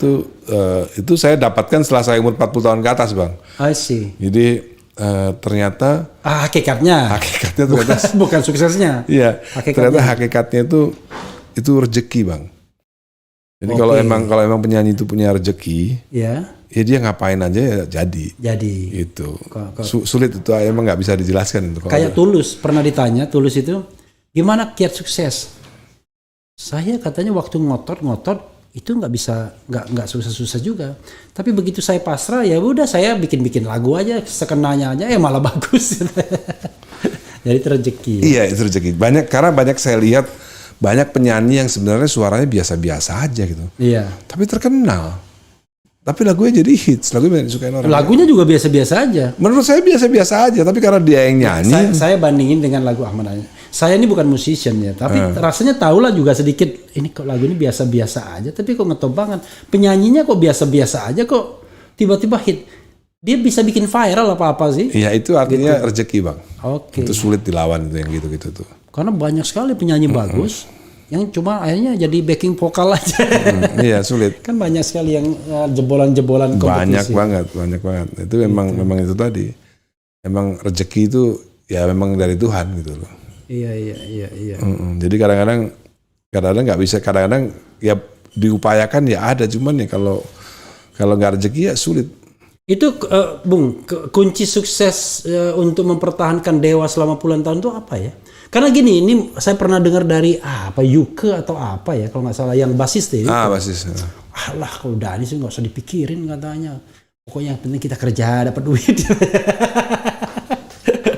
itu saya dapatkan setelah saya umur 40 tahun ke atas, Bang. I see. Jadi ternyata hakikatnya ternyata bukan suksesnya. Iya. Ternyata hakikatnya itu rezeki, Bang. Jadi kalau emang penyanyi itu punya rezeki, ya dia ngapain aja ya jadi. Itu. Sulit itu emang nggak bisa dijelaskan itu. Kayak Tulus pernah ditanya, Tulus itu gimana kiat sukses? Saya katanya waktu ngotot itu nggak susah-susah juga. Tapi begitu saya pasrah ya udah saya bikin lagu aja sekenanya aja ya malah bagus. Jadi itu rezeki. Iya itu rezeki. Karena banyak saya lihat banyak penyanyi yang sebenarnya suaranya biasa-biasa aja gitu. Iya. Tapi terkenal. Tapi lagunya jadi hits, lagunya disukain orang. Lagunya juga biasa-biasa aja. Menurut saya biasa-biasa aja, tapi karena dia yang nyanyi. Saya bandingin dengan lagu Ahmad Dhani. Saya ini bukan musician ya, tapi rasanya tahulah juga sedikit. Ini kok lagu ini biasa-biasa aja, tapi kok ngetop banget. Penyanyinya kok biasa-biasa aja, kok tiba-tiba hit. Dia bisa bikin viral apa-apa sih? Iya itu artinya rezeki, Bang. Itu sulit dilawan itu yang gitu-gitu tuh. Karena banyak sekali penyanyi bagus. Yang cuma akhirnya jadi backing vokal aja. Iya sulit. Kan banyak sekali yang jebolan-jebolan kompetisi. Banyak banget. Itu memang itu tadi. Emang rezeki itu ya memang dari Tuhan gitu loh. Iya. Jadi kadang-kadang nggak bisa, kadang-kadang ya diupayakan ya ada, cuman ya kalau nggak rezeki ya sulit. Itu Bung, kunci sukses untuk mempertahankan Dewa selama puluhan tahun itu apa ya? Karena gini, ini saya pernah dengar dari Yuke atau apa ya, kalau nggak salah yang basis deh. Basis. Alah, kalau Dhani sih nggak usah dipikirin katanya. Pokoknya yang penting kita kerja dapat duit.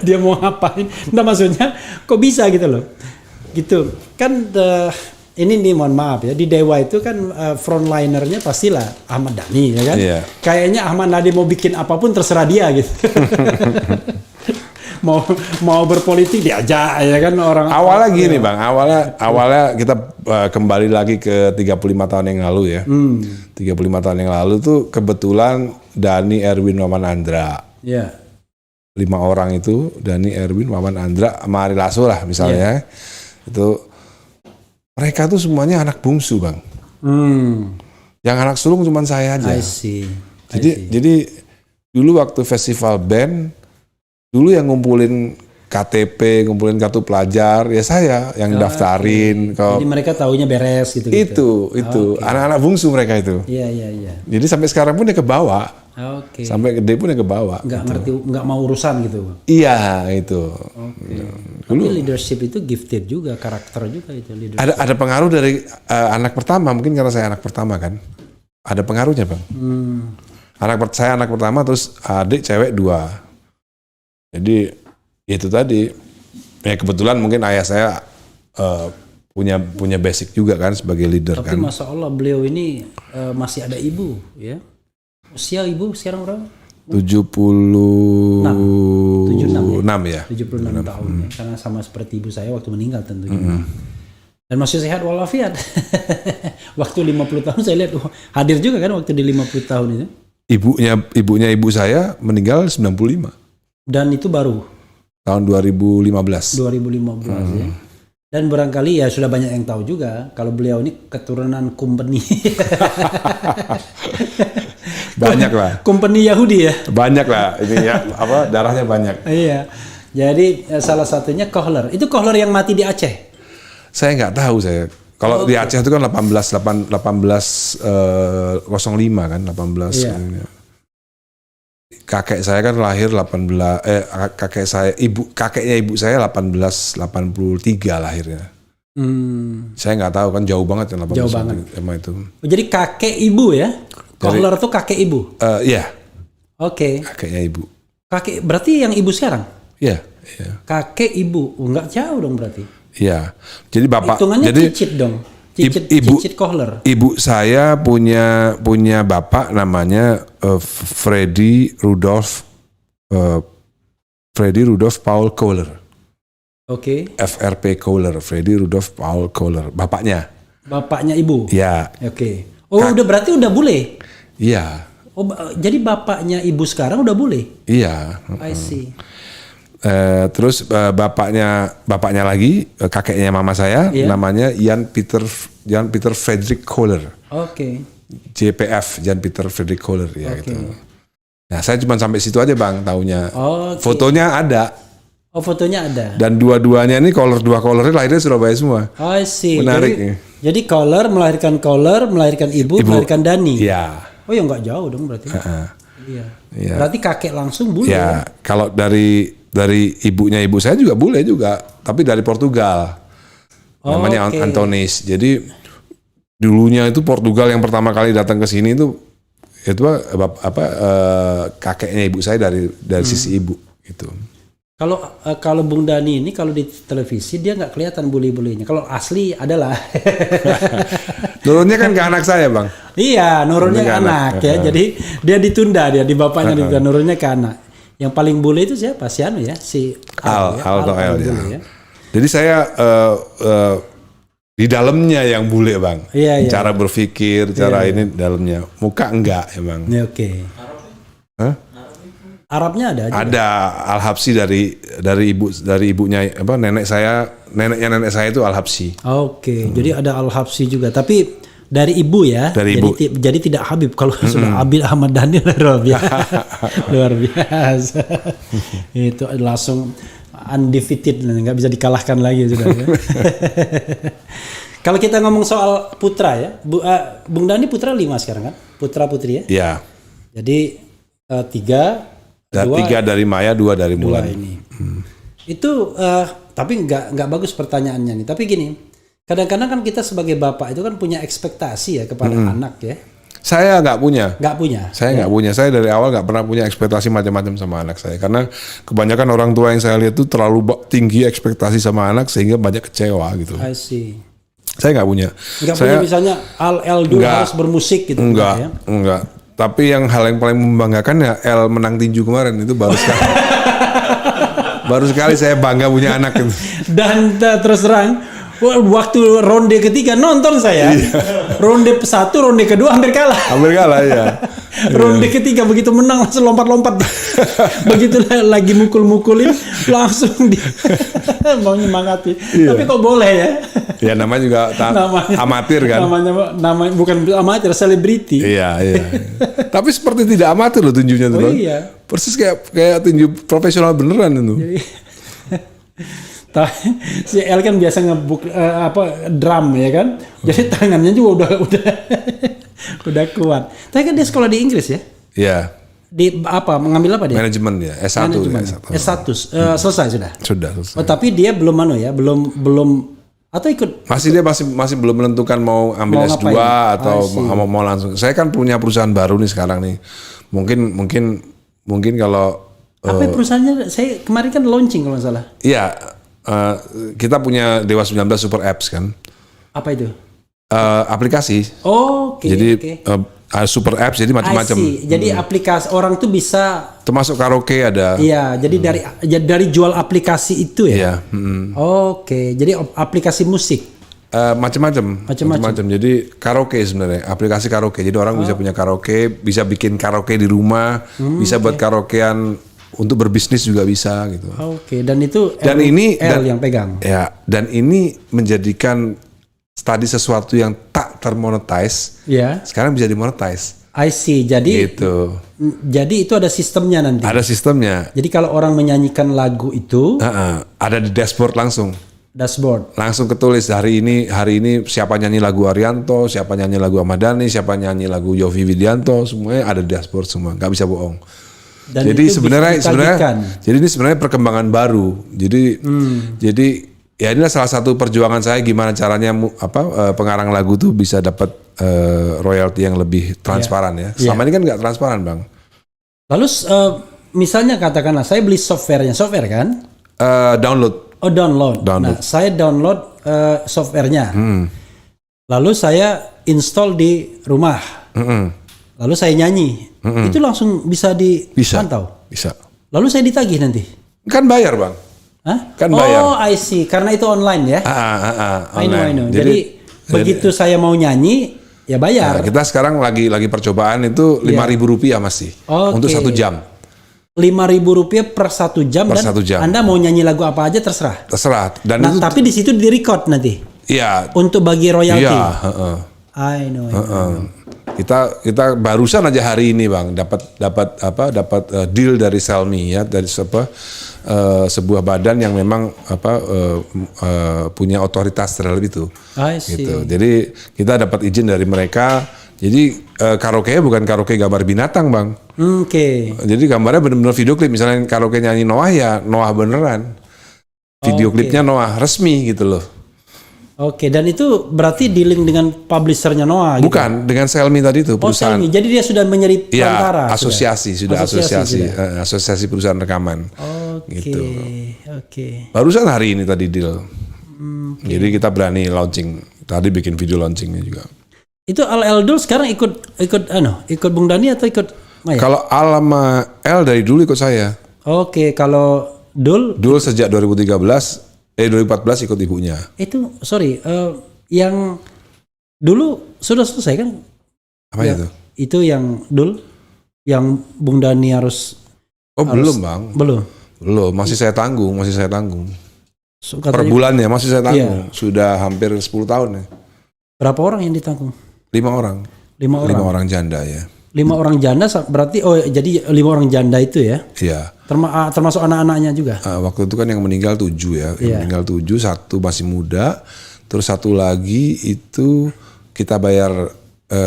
Dia mau ngapain? Nah maksudnya, kok bisa gitu loh? Gitu kan. Ini nih mohon maaf ya, di Dewa itu kan frontlinernya pastilah Ahmad Dhani ya kan. Yeah. Kayaknya Ahmad Dhani mau bikin apapun terserah dia gitu. mau berpolitik diajak ya kan orang. Awalnya gini Bang, awalnya kita kembali lagi ke 35 tahun yang lalu ya. 35 tahun yang lalu tuh kebetulan Dhani, Erwin, Wawan, Andra. Iya. 5 orang itu, Dhani, Erwin, Wawan, Andra, sama Ari Lasso lah misalnya. Itu mereka tuh semuanya anak bungsu Bang. Yang anak sulung cuma saya aja. I see. Jadi dulu waktu festival band, dulu yang ngumpulin KTP, ngumpulin kartu pelajar, ya saya yang daftarin. Jadi mereka taunya beres gitu. Itu anak-anak bungsu mereka itu. Iya. Jadi sampai sekarang pun dia kebawa. Sampai gede pun dia kebawa. Nggak ngerti, nggak mau urusan gitu. Iya itu. Tapi leadership itu gifted juga, karakter juga itu. Ada pengaruh dari anak pertama, mungkin karena saya anak pertama kan. Ada pengaruhnya Bang. Saya anak pertama, terus adik cewek 2. Jadi itu tadi, ya kebetulan mungkin ayah saya punya basic juga kan sebagai leader. Tapi kan. Masya Allah beliau ini masih ada ibu ya. Usia ibu sekarang berapa? 76 ya. 76 tahun ya. Karena sama seperti ibu saya waktu meninggal tentunya. Dan masih sehat walafiat. Waktu 50 tahun saya lihat hadir juga kan waktu di 50 tahun itu. Ibunya ibu saya meninggal 95. Dan itu baru tahun 2015. 2015 ya. Dan barangkali ya sudah banyak yang tahu juga kalau beliau ini keturunan company. Banyak lah. Company Yahudi ya. Banyak lah. Ini ya darahnya banyak. Iya. Jadi salah satunya Kohler. Itu Kohler yang mati di Aceh. Saya nggak tahu saya. Kalau di Aceh itu kan 1805 kan 18. Iya. Kakek saya kan lahir kakeknya ibu saya 1883 lahirnya. Saya nggak tahu kan jauh banget kan 18 Jauh banget. Sama itu. Jadi kakek ibu ya? Kohler tuh kakek ibu. Iya. Oke. Kakeknya ibu. Kakek berarti yang ibu sekarang? Iya. Kakek ibu, nggak jauh dong berarti. Iya. Jadi bapak. Hitungannya Jadi cicit dong. Cicit Kohler. Ibu saya punya bapak namanya Freddy Rudolf Paul Kohler. Oke. FRP Kohler, Freddy Rudolf Paul Kohler, bapaknya. Bapaknya ibu. Ya. Oke. Oh, berarti udah bule. Iya. Oh, jadi bapaknya ibu sekarang udah bule. Iya. I see. Terus bapaknya lagi kakeknya mama saya namanya Jan Peter Frederick Kohler. Oke. JPF, Jan Peter Frederick Kohler ya gitu. Nah, saya cuma sampai situ aja Bang taunya. Fotonya ada. Oh, fotonya ada. Dan dua-duanya ini dua Kohlernya lahirnya Surabaya semua. I see. Menarik. Jadi Kohler, melahirkan ibu, melahirkan Dani. Iya. Oh, ya nggak jauh dong berarti. Iya. Berarti kakek langsung bule. Ya, kalau dari ibunya ibu saya juga bule juga, tapi dari Portugal. Namanya Antonis. Jadi dulunya itu Portugal yang pertama kali datang ke sini itu kakeknya ibu saya dari sisi ibu gitu. Kalau Bung Dani ini kalau di televisi dia nggak kelihatan bule-bulenya. Kalau asli adalah. Nurunnya kan ke anak saya Bang. Iya, nurunnya ke anak ya. Jadi dia ditunda di bapaknya ditunda, nurunnya ke anak. Yang paling bule itu siapa? Si Anu ya, si Al ya. Jadi saya di dalamnya yang bule Bang. Iya. Cara berpikir, ini dalamnya. Muka enggak emang. Ya, oke. Arabnya ada juga. Ada Al-Habsi dari ibunya neneknya nenek saya itu Al-Habsi. Oke. Jadi ada Al-Habsi juga, tapi dari ibu ya. Dari ibu. Jadi tidak Habib. Kalau sudah Habib Ahmad Dhani luar biasa. Itu langsung undefeated, nggak bisa dikalahkan lagi sudah. Ya. Kalau kita ngomong soal putra ya, Bung Dhani putra 5 sekarang kan? Putra putri ya? Iya. Jadi 3 dari Maya, 2 dari Mulan. Ini. Itu tapi nggak bagus pertanyaannya nih. Tapi gini, kadang-kadang kan kita sebagai bapak itu kan punya ekspektasi ya kepada anak ya. Saya nggak punya. Saya nggak punya. Saya dari awal nggak pernah punya ekspektasi macam-macam sama anak saya. Karena kebanyakan orang tua yang saya lihat itu terlalu tinggi ekspektasi sama anak sehingga banyak kecewa gitu. I see. Saya nggak punya. Nggak punya misalnya L dulu harus bermusik gitu. Enggak. Tapi hal yang paling membanggakan ya L menang tinju kemarin itu baru sekali. Baru sekali saya bangga punya anak itu. Dan terus terang waktu ronde ketiga nonton saya. Ronde 1, ronde kedua hampir kalah ya. Ronde ketiga begitu menang langsung lompat-lompat. Begitu lagi mukul-mukulin langsung dia mau nyemangati. Tapi kok boleh ya? Ya namanya juga amatir kan. Namanya bukan amatir, selebriti. Iya. Tapi seperti tidak amatir loh tinjunya tuh. Oh iya. Persis kayak tinju profesional beneran itu. Si El kan biasa ngebuk drum ya kan. Jadi tangannya juga udah kuat. Tapi kan dia sekolah di Inggris ya? Iya. Di mengambil apa dia? Manajemen ya, S1. S1. Selesai sudah. Sudah selesai. Oh, tapi dia belum belum atau ikut? Dia masih belum menentukan mau ambil S2 atau mau langsung. Saya kan punya perusahaan baru nih sekarang nih. Mungkin kalau apa perusahaannya? Saya kemarin kan launching kalau nggak salah. Iya. Kita punya Dewa 19 Super Apps kan. Apa itu? Aplikasi. Oke. Jadi super apps jadi macam-macam. Jadi aplikasi orang tuh bisa. Termasuk karaoke ada. Iya. Jadi dari jual aplikasi itu ya. Iya. Oke. Jadi aplikasi musik. Macam-macam. Jadi karaoke sebenarnya. Aplikasi karaoke. Jadi orang bisa punya karaoke, bisa bikin karaoke di rumah, bisa buat karaokean untuk berbisnis juga bisa gitu. Oke, dan itu yang pegang. Ya, dan ini menjadikan tadi sesuatu yang tak termonetize, sekarang bisa dimonetize. I see. Jadi itu ada sistemnya nanti. Ada sistemnya. Jadi kalau orang menyanyikan lagu itu, ada di dashboard langsung. Langsung ketulis hari ini siapa nyanyi lagu Arianto, siapa nyanyi lagu Ahmad Dhani, siapa nyanyi lagu Yovie Widianto, semuanya ada di dashboard semua, nggak bisa bohong. Dan jadi ini sebenarnya perkembangan baru. Jadi ya inilah salah satu perjuangan saya gimana caranya pengarang lagu tuh bisa dapat royalti yang lebih transparan ya. Selama ini kan nggak transparan, Bang. Lalu misalnya katakanlah saya beli software kan? Download. Oh, download. Nah, saya download softwarenya. Lalu saya install di rumah. Lalu saya nyanyi. Itu langsung bisa dipantau? Bisa. Lalu saya ditagih nanti? Kan bayar, Bang. Hah? Kan bayar. Oh, I see. Karena itu online ya? I know. Jadi begitu saya mau nyanyi, ya bayar. Nah, kita sekarang lagi percobaan itu Rp5.000 masih. Untuk 1 jam. Rp5.000 per 1 jam dan 1 jam. Anda mau nyanyi lagu apa aja terserah. Dan tapi di situ di record nanti. Iya. Untuk bagi royalti. Iya. I know. Kita barusan aja hari ini, Bang, dapat deal dari Selmi ya, dari sebuah badan yang memang punya otoritas terhadap itu. Gitu. Jadi kita dapat izin dari mereka. Jadi karaoke bukan karaoke gambar binatang, Bang. Oke. Jadi gambarnya benar-benar video klip. Misalnya karaoke nyanyi Noah ya Noah beneran. Video klipnya Noah resmi gitu loh. Oke, dan itu berarti dealing dengan publishernya Noah? Bukan, gitu? Dengan Selmi tadi itu perusahaan. Selmi. Jadi dia sudah menjadi perantara? Ya, asosiasi perusahaan rekaman. Gitu. Oke. Barusan hari ini tadi deal. Jadi kita berani launching. Tadi bikin video launchingnya juga. Itu Al Eldul sekarang ikut Bung Dhani atau ikut Maya? Kalau Al sama El dari dulu ikut saya. Oke, kalau Dul sejak 2014 ikut ibunya. Itu yang dulu sudah selesai kan? Apa itu? Itu yang Dul yang Bung Dhani harus belum, Bang. Belum, masih saya tanggung. Per bulannya masih saya tanggung. Sudah hampir 10 tahun ya. Berapa orang yang ditanggung? 5 orang. 5 orang janda ya. 5 orang janda berarti jadi 5 orang janda itu ya? Iya. Termasuk anak-anaknya juga. Waktu itu kan yang meninggal 7 ya. Yang meninggal 7, 1 masih muda, terus 1 lagi itu kita bayar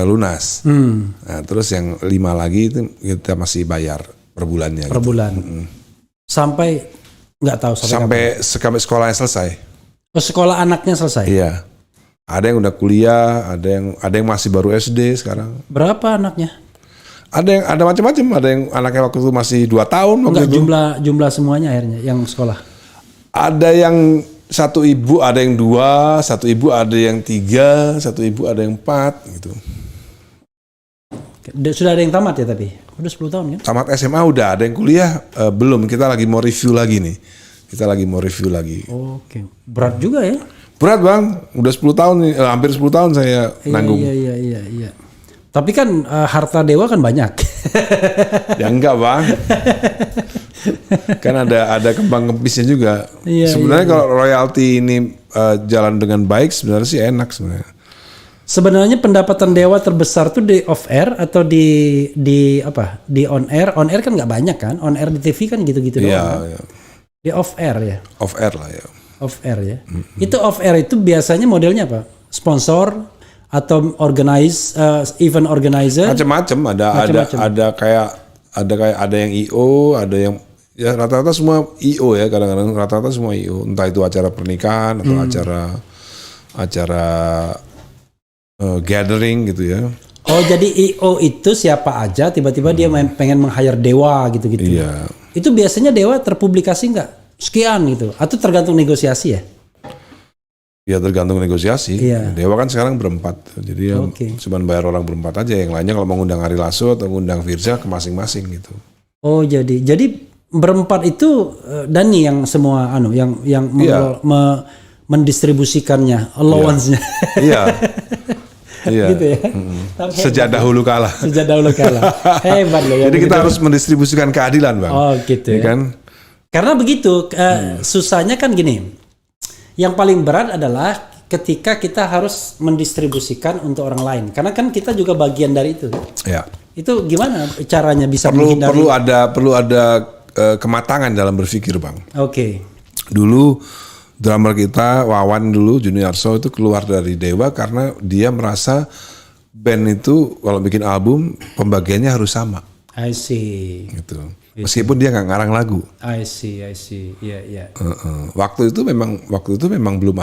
lunas. Nah, terus yang 5 lagi itu kita masih bayar per bulannya. Per bulan. Sampai nggak tahu sampai sekolahnya selesai. Oh, sekolah anaknya selesai. Iya. Ada yang udah kuliah, ada yang masih baru SD sekarang. Berapa anaknya? Ada macam-macam, ada yang anaknya waktu itu masih 2 tahun. Enggak, jumlah semuanya akhirnya yang sekolah. Ada yang 1 ibu, ada yang 2, 1 ibu ada yang 3, 1 ibu ada yang 4 gitu. Sudah ada yang tamat ya tapi? Udah 10 tahun kan? Tamat SMA udah, ada yang kuliah belum. Kita lagi mau review lagi nih. Oke. Berat juga ya? Berat, Bang. Udah 10 tahun nih, hampir 10 tahun saya nanggung. Iya. Tapi kan harta dewa kan banyak. Ya enggak, Bang. Kan ada kembang kepisnya juga. Sebenarnya kalau royalti ini jalan dengan baik sebenarnya sih enak sebenarnya. Sebenarnya pendapatan dewa terbesar tuh di off air atau di on air? On air kan nggak banyak kan? On air di TV kan gitu-gitu doang. Iya. Di off air ya. Off air lah ya. Off air ya. Itu off air itu biasanya modelnya apa? Sponsor atau event organizer? Macam-macam. Ada yang IO, ada yang ya rata-rata semua IO ya, kadang-kadang rata-rata semua IO. Entah itu acara pernikahan atau acara gathering gitu ya. Oh, jadi IO itu siapa aja tiba-tiba dia pengen meng-hire dewa gitu-gitu. Iya. Itu biasanya dewa terpublikasi nggak? Sekian gitu. Atau tergantung negosiasi ya? Ya tergantung negosiasi. Iya. Dewa kan sekarang berempat. Jadi cuma bayar orang berempat aja. Yang lainnya kalau mau ngundang Ari Lasso atau ngundang Firza ke masing-masing gitu. Oh, jadi berempat itu Dhani yang semua yang mendistribusikannya, allowance-nya. Iya. Iya. Gitu ya. Tapi Sejak dahulu kala. Sejak dahulu kala. Hebat loh. Jadi kita harus mendistribusikan keadilan, Bang. Oh gitu Ya ya. kan? Karena begitu, susahnya kan gini. Yang paling berat adalah ketika kita harus mendistribusikan untuk orang lain. Karena kan kita juga bagian dari itu. Ya. Itu gimana caranya bisa Perlu menghindari? perlu ada kematangan dalam berpikir, Bang. Oke. Dulu drummer kita Wawan dulu Juniarso itu keluar dari Dewa karena dia merasa band itu kalau bikin album pembagiannya harus sama. I see. Gitu. Meskipun dia nggak ngarang lagu. I see. Iya, iya. Waktu itu memang belum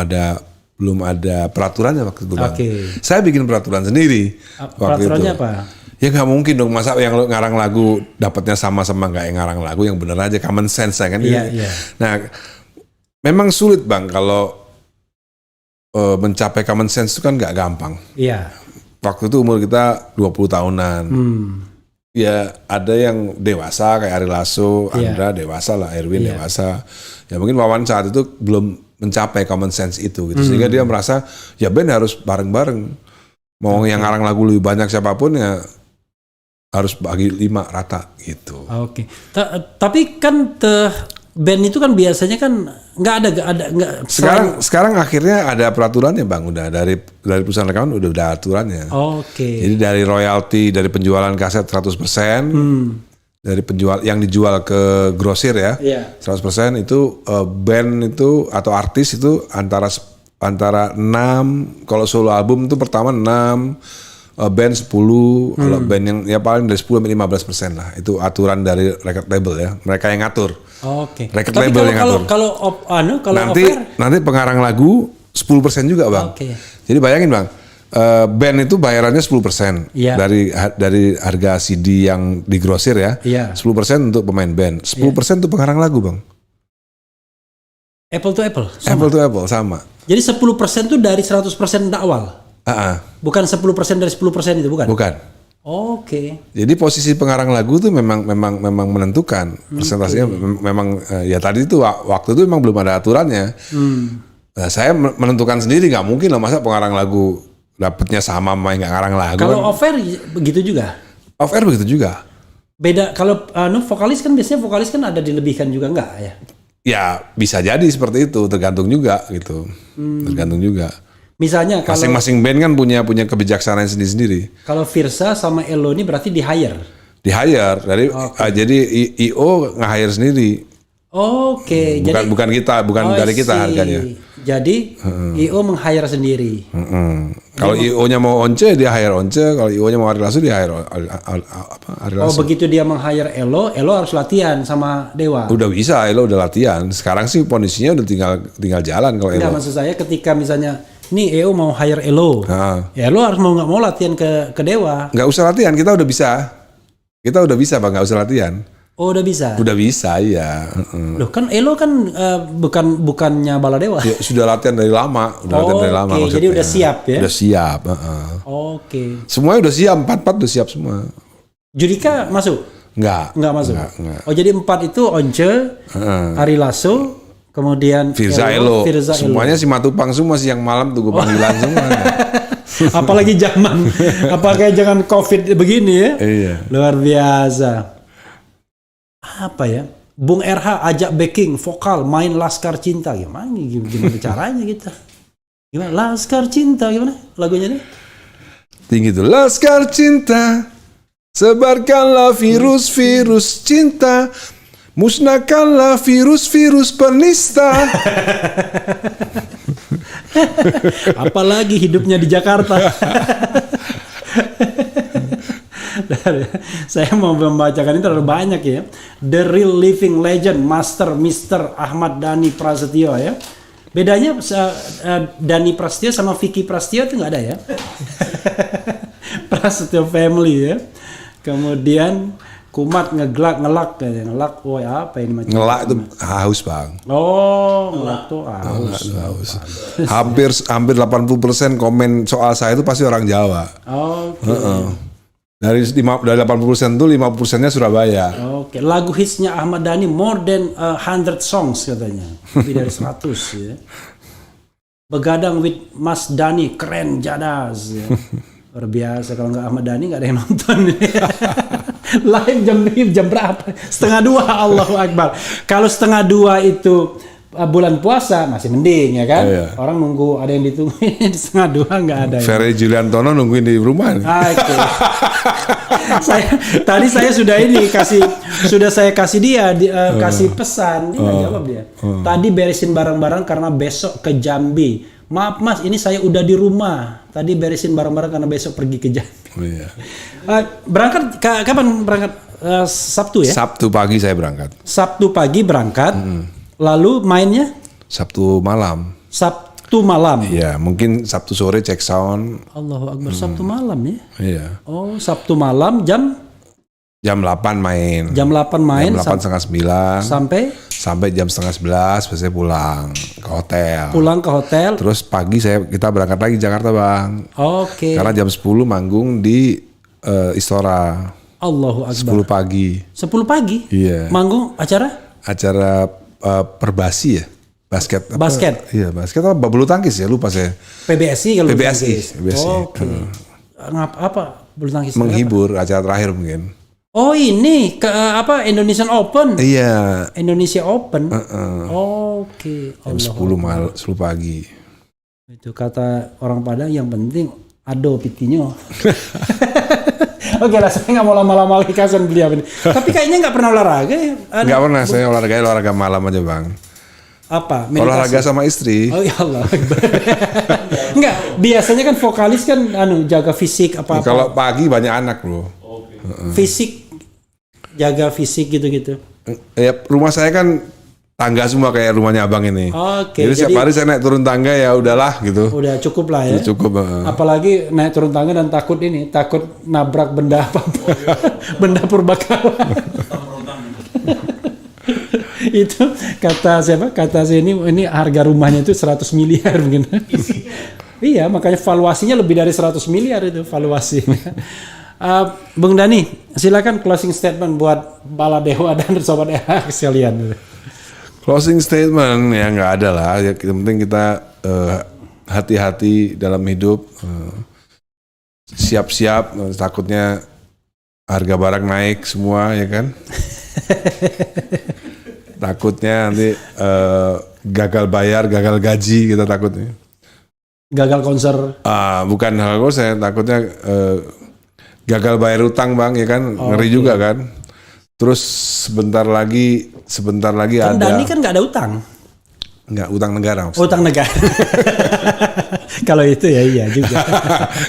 ada peraturannya waktu itu, Bang. Oke. Saya bikin peraturan sendiri. Waktu Peraturannya itu. apa? Ya nggak mungkin dong, masa yang lo ngarang lagu dapatnya sama-sama nggak yang ngarang lagu, yang bener aja common sense ya kan. Iya, iya. Nah, memang sulit, Bang, kalau mencapai common sense itu kan nggak gampang. Iya. Waktu itu umur kita 20 tahunan. Ya ada yang dewasa kayak Ari Lasso, Andra dewasa lah, Erwin dewasa. Ya mungkin Wawan saat itu belum mencapai common sense itu gitu. Sehingga dia merasa ya band harus bareng-bareng. Mau yang ngarang lagu lebih banyak siapapun ya harus bagi 5 rata gitu. Oke. Tapi kan band itu kan biasanya kan nggak nggak. Sekarang akhirnya ada peraturannya, Bang. Udah dari perusahaan rekaman udah ada aturannya. Oke. Jadi dari royalti dari penjualan kaset 100%, dari penjual yang dijual ke grosir ya, 100% itu band itu atau artis itu antara 6, kalau solo album itu pertama 6, band 10, kalau band yang ya paling dari 10 sampai 15% lah. Itu aturan dari record label ya. Mereka yang ngatur. Oke. Record Tapi label yang ngatur. kalau nanti pengarang lagu 10% juga, Bang. Oke. Jadi bayangin, Bang. Band itu bayarannya 10% dari harga CD yang digrosir ya. 10% untuk pemain band. 10% untuk pengarang lagu, Bang. Apple to apple. Sama. Apple to apple sama. Jadi 10% itu dari 100% awal. Bukan 10% dari 10% itu, bukan? Bukan. Oke. Jadi posisi pengarang lagu tuh memang menentukan persentasenya. Memang ya tadi itu waktu itu memang belum ada aturannya. Nah, saya menentukan sendiri, nggak mungkin lah masa pengarang lagu dapatnya sama yang nggak ngarang lagu. Kalau off-air begitu juga? Off-air begitu juga. Beda kalau vokalis kan biasanya vokalis kan ada dilebihkan juga nggak ya? Ya bisa jadi seperti itu, tergantung juga gitu. Tergantung juga. Misalnya kalau masing-masing band kan punya kebijaksanaan sendiri-sendiri. Kalau Virsa sama Elo ini berarti di hire. Jadi IO nge-hire sendiri. Oke, bukan kita, dari kita harganya. Jadi IO meng-hire sendiri. Kalau IO-nya mau Once, dia hire Once. Kalau IO-nya mau Ari Lasso, dia hire Ari Lasso. Begitu dia meng-hire Elo harus latihan sama Dewa. Udah bisa, Elo udah latihan. Sekarang sih kondisinya udah tinggal jalan kalau Elo. Enggak, maksud saya ketika misalnya nih EO mau hire Elo, ya Elo harus mau nggak mau latihan ke Dewa. Nggak usah latihan, kita udah bisa. Bang, nggak usah latihan. Oh, udah bisa. Udah bisa, iya. Loh kan Elo kan bukannya Baladewa. Ya, sudah latihan dari lama, Oke, jadi udah siap ya. Udah siap, Oke. Semuanya udah siap, 4 udah siap semua. Judika masuk? Enggak masuk. Enggak. Oh, jadi 4 itu Once, Ari Lasso, kemudian Firza Elo. Semuanya si Matupang semua siang malam tunggu panggilan semua. Apalagi apalagi jangan COVID begini ya. Iya. Luar biasa. Apa ya? Bung RH ajak backing vokal main Laskar Cinta. Gimana caranya kita? Gimana Laskar Cinta gimana lagunya nih? Tinggi tuh. Laskar Cinta, sebarkanlah virus-virus cinta, musnahkanlah virus-virus penista. Apalagi hidupnya di Jakarta. Saya mau membacakan ini terlalu banyak ya. The Real Living Legend Master Mr. Ahmad Dhani Prasetyo ya. Bedanya Dhani Prasetyo sama Vicky Prasetyo itu nggak ada ya. Prasetyo family ya. Kemudian kumat ngelak, oh apa ini macam? Ngelak itu haus, Bang. Oh, ngelak tuh haus. Hampir 80% komen soal saya itu pasti orang Jawa. Oke. Dari 80% itu 50%-nya Surabaya. Oke, lagu hitsnya Ahmad Dhani more than 100 songs katanya. Lebih dari 100 ya. Begadang with Mas Dani, keren jadas. Ya. Luar biasa, kalau nggak Ahmad Dhani nggak ada yang nonton. Live jam berapa? 1:30, Allahu Akbar. Kalau 1:30 itu bulan puasa masih mending ya kan? Iya. Orang nunggu ada yang ditungguin 1:30 nggak ada. Ferry Juliantono nungguin di rumah nih. Itu. Tadi saya sudah saya kasih dia kasih pesan, dia nggak jawab dia. Tadi beresin barang-barang karena besok ke Jambi. Maaf Mas, ini saya udah di rumah. Tadi beresin barang-barang karena besok pergi ke Jambi. Oh, iya. Berangkat kapan berangkat? Sabtu ya? Sabtu pagi saya berangkat. Sabtu pagi berangkat. Lalu mainnya? Sabtu malam. Sabtu malam. Iya, mungkin Sabtu sore cek sound. Allahu Akbar, Sabtu malam ya? Iya. Oh, Sabtu malam jam 8 main. Jam 8 main. Jam 8 setengah 9. Sampai jam setengah 11 biasanya pulang ke hotel. Pulang ke hotel. Terus pagi kita berangkat lagi Jakarta Bang. Oke. Karena jam 10 manggung di Istora. Allahu Akbar. 10 pagi. 10 pagi? Iya. Manggung acara? Acara perbasi ya. Basket. Iya, basket apa bulu tangkis ya, lupa saya. PBSI kalau PBSI. Oke. Apa bulu tangkis? Menghibur acara terakhir mungkin. Oh ini Indonesian Open. Iya. Indonesia Open. Oke. Jam 10 pagi. Itu kata orang Padang yang penting ado pitinyo. Oke lah, saya nggak mau lama-lama lagi kasan beliau ini. Tapi kayaknya nggak pernah olahraga ya? Nggak pernah, saya olahraga malam aja Bang. Apa? Meditasi? Olahraga sama istri. Oh ya Allah. Enggak, biasanya kan vokalis kan jaga fisik apa-apa. Kalau pagi banyak anak bro. Fisik, jaga fisik gitu-gitu. Ya rumah saya kan tangga semua kayak rumahnya abang ini. Oke. Jadi setiap hari saya naik turun tangga ya udahlah gitu. Udah cukup lah ya. Cukup. Apalagi naik turun tangga dan takut nabrak benda apa, benda purbakala. Itu kata siapa? Kata ini harga rumahnya itu 100 miliar mungkin. Iya, makanya valuasinya lebih dari 100 miliar itu valuasinya. Bung Dhani, silakan closing statement buat Baladewa dan Sobat RH sekalian. Closing statement ya nggak ada lah. Ya, yang penting kita hati-hati dalam hidup, siap-siap. Takutnya harga barang naik semua ya kan. Takutnya nanti gagal bayar, gagal gaji kita takutnya. Gagal konser? Bukan hal konser, takutnya gagal bayar utang Bang ya kan, ngeri juga kan. Terus sebentar lagi kan ada. Dhani kan nggak ada utang. Nggak, utang negara. Utang negara. Kalau itu ya iya juga.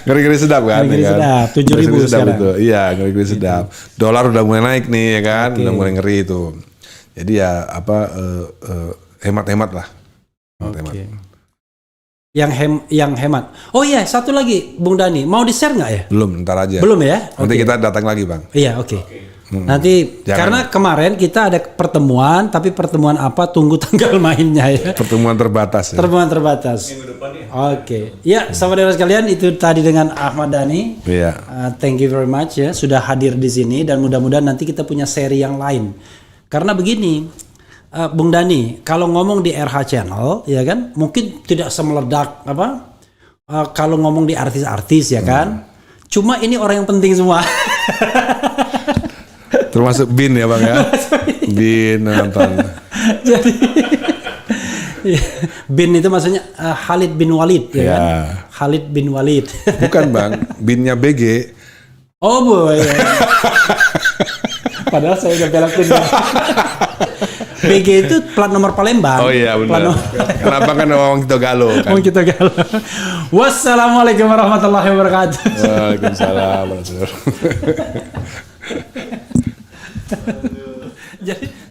Ngeri-ngeri sedap kan? Ngeri-ngeri ya sedap, 7.000 sekarang. itu. Iya, ngeri-ngeri sedap. Dolar udah mulai naik nih ya kan, udah mulai ngeri itu. Jadi ya hemat-hemat lah. Hemat. Yang hemat. Oh iya, satu lagi Bung Dhani, mau di-share nggak ya? Belum, ntar aja. Belum ya? Nanti kita datang lagi Bang. Iya, oke. Nanti karena kemarin kita ada pertemuan, tapi pertemuan apa tunggu tanggal mainnya ya. Pertemuan terbatas. Ya? Pertemuan terbatas. Minggu depan ya. Oke. Ya, saudara sekalian, itu tadi dengan Ahmad Dhani. Iya. Thank you very much ya sudah hadir di sini dan mudah-mudahan nanti kita punya seri yang lain. Karena begini, Bung Dhani, kalau ngomong di RH Channel ya kan, mungkin tidak semeledak kalau ngomong di artis-artis ya kan. Cuma ini orang yang penting semua. Termasuk Bin ya Bang ya. Bin nonton. Jadi Bin itu maksudnya Khalid bin Walid ya kan? Khalid bin Walid. Bukan Bang, Binnya BG. Oh boy. Padahal saya udah belokin. BG itu plat nomor Palembang. Oh iya benar. Kenapa kan orang kita Galo kan? Orang kita Galo. Wassalamualaikum warahmatullahi wabarakatuh. Waalaikumsalam warahmatullahi wabarakatuh. Jadi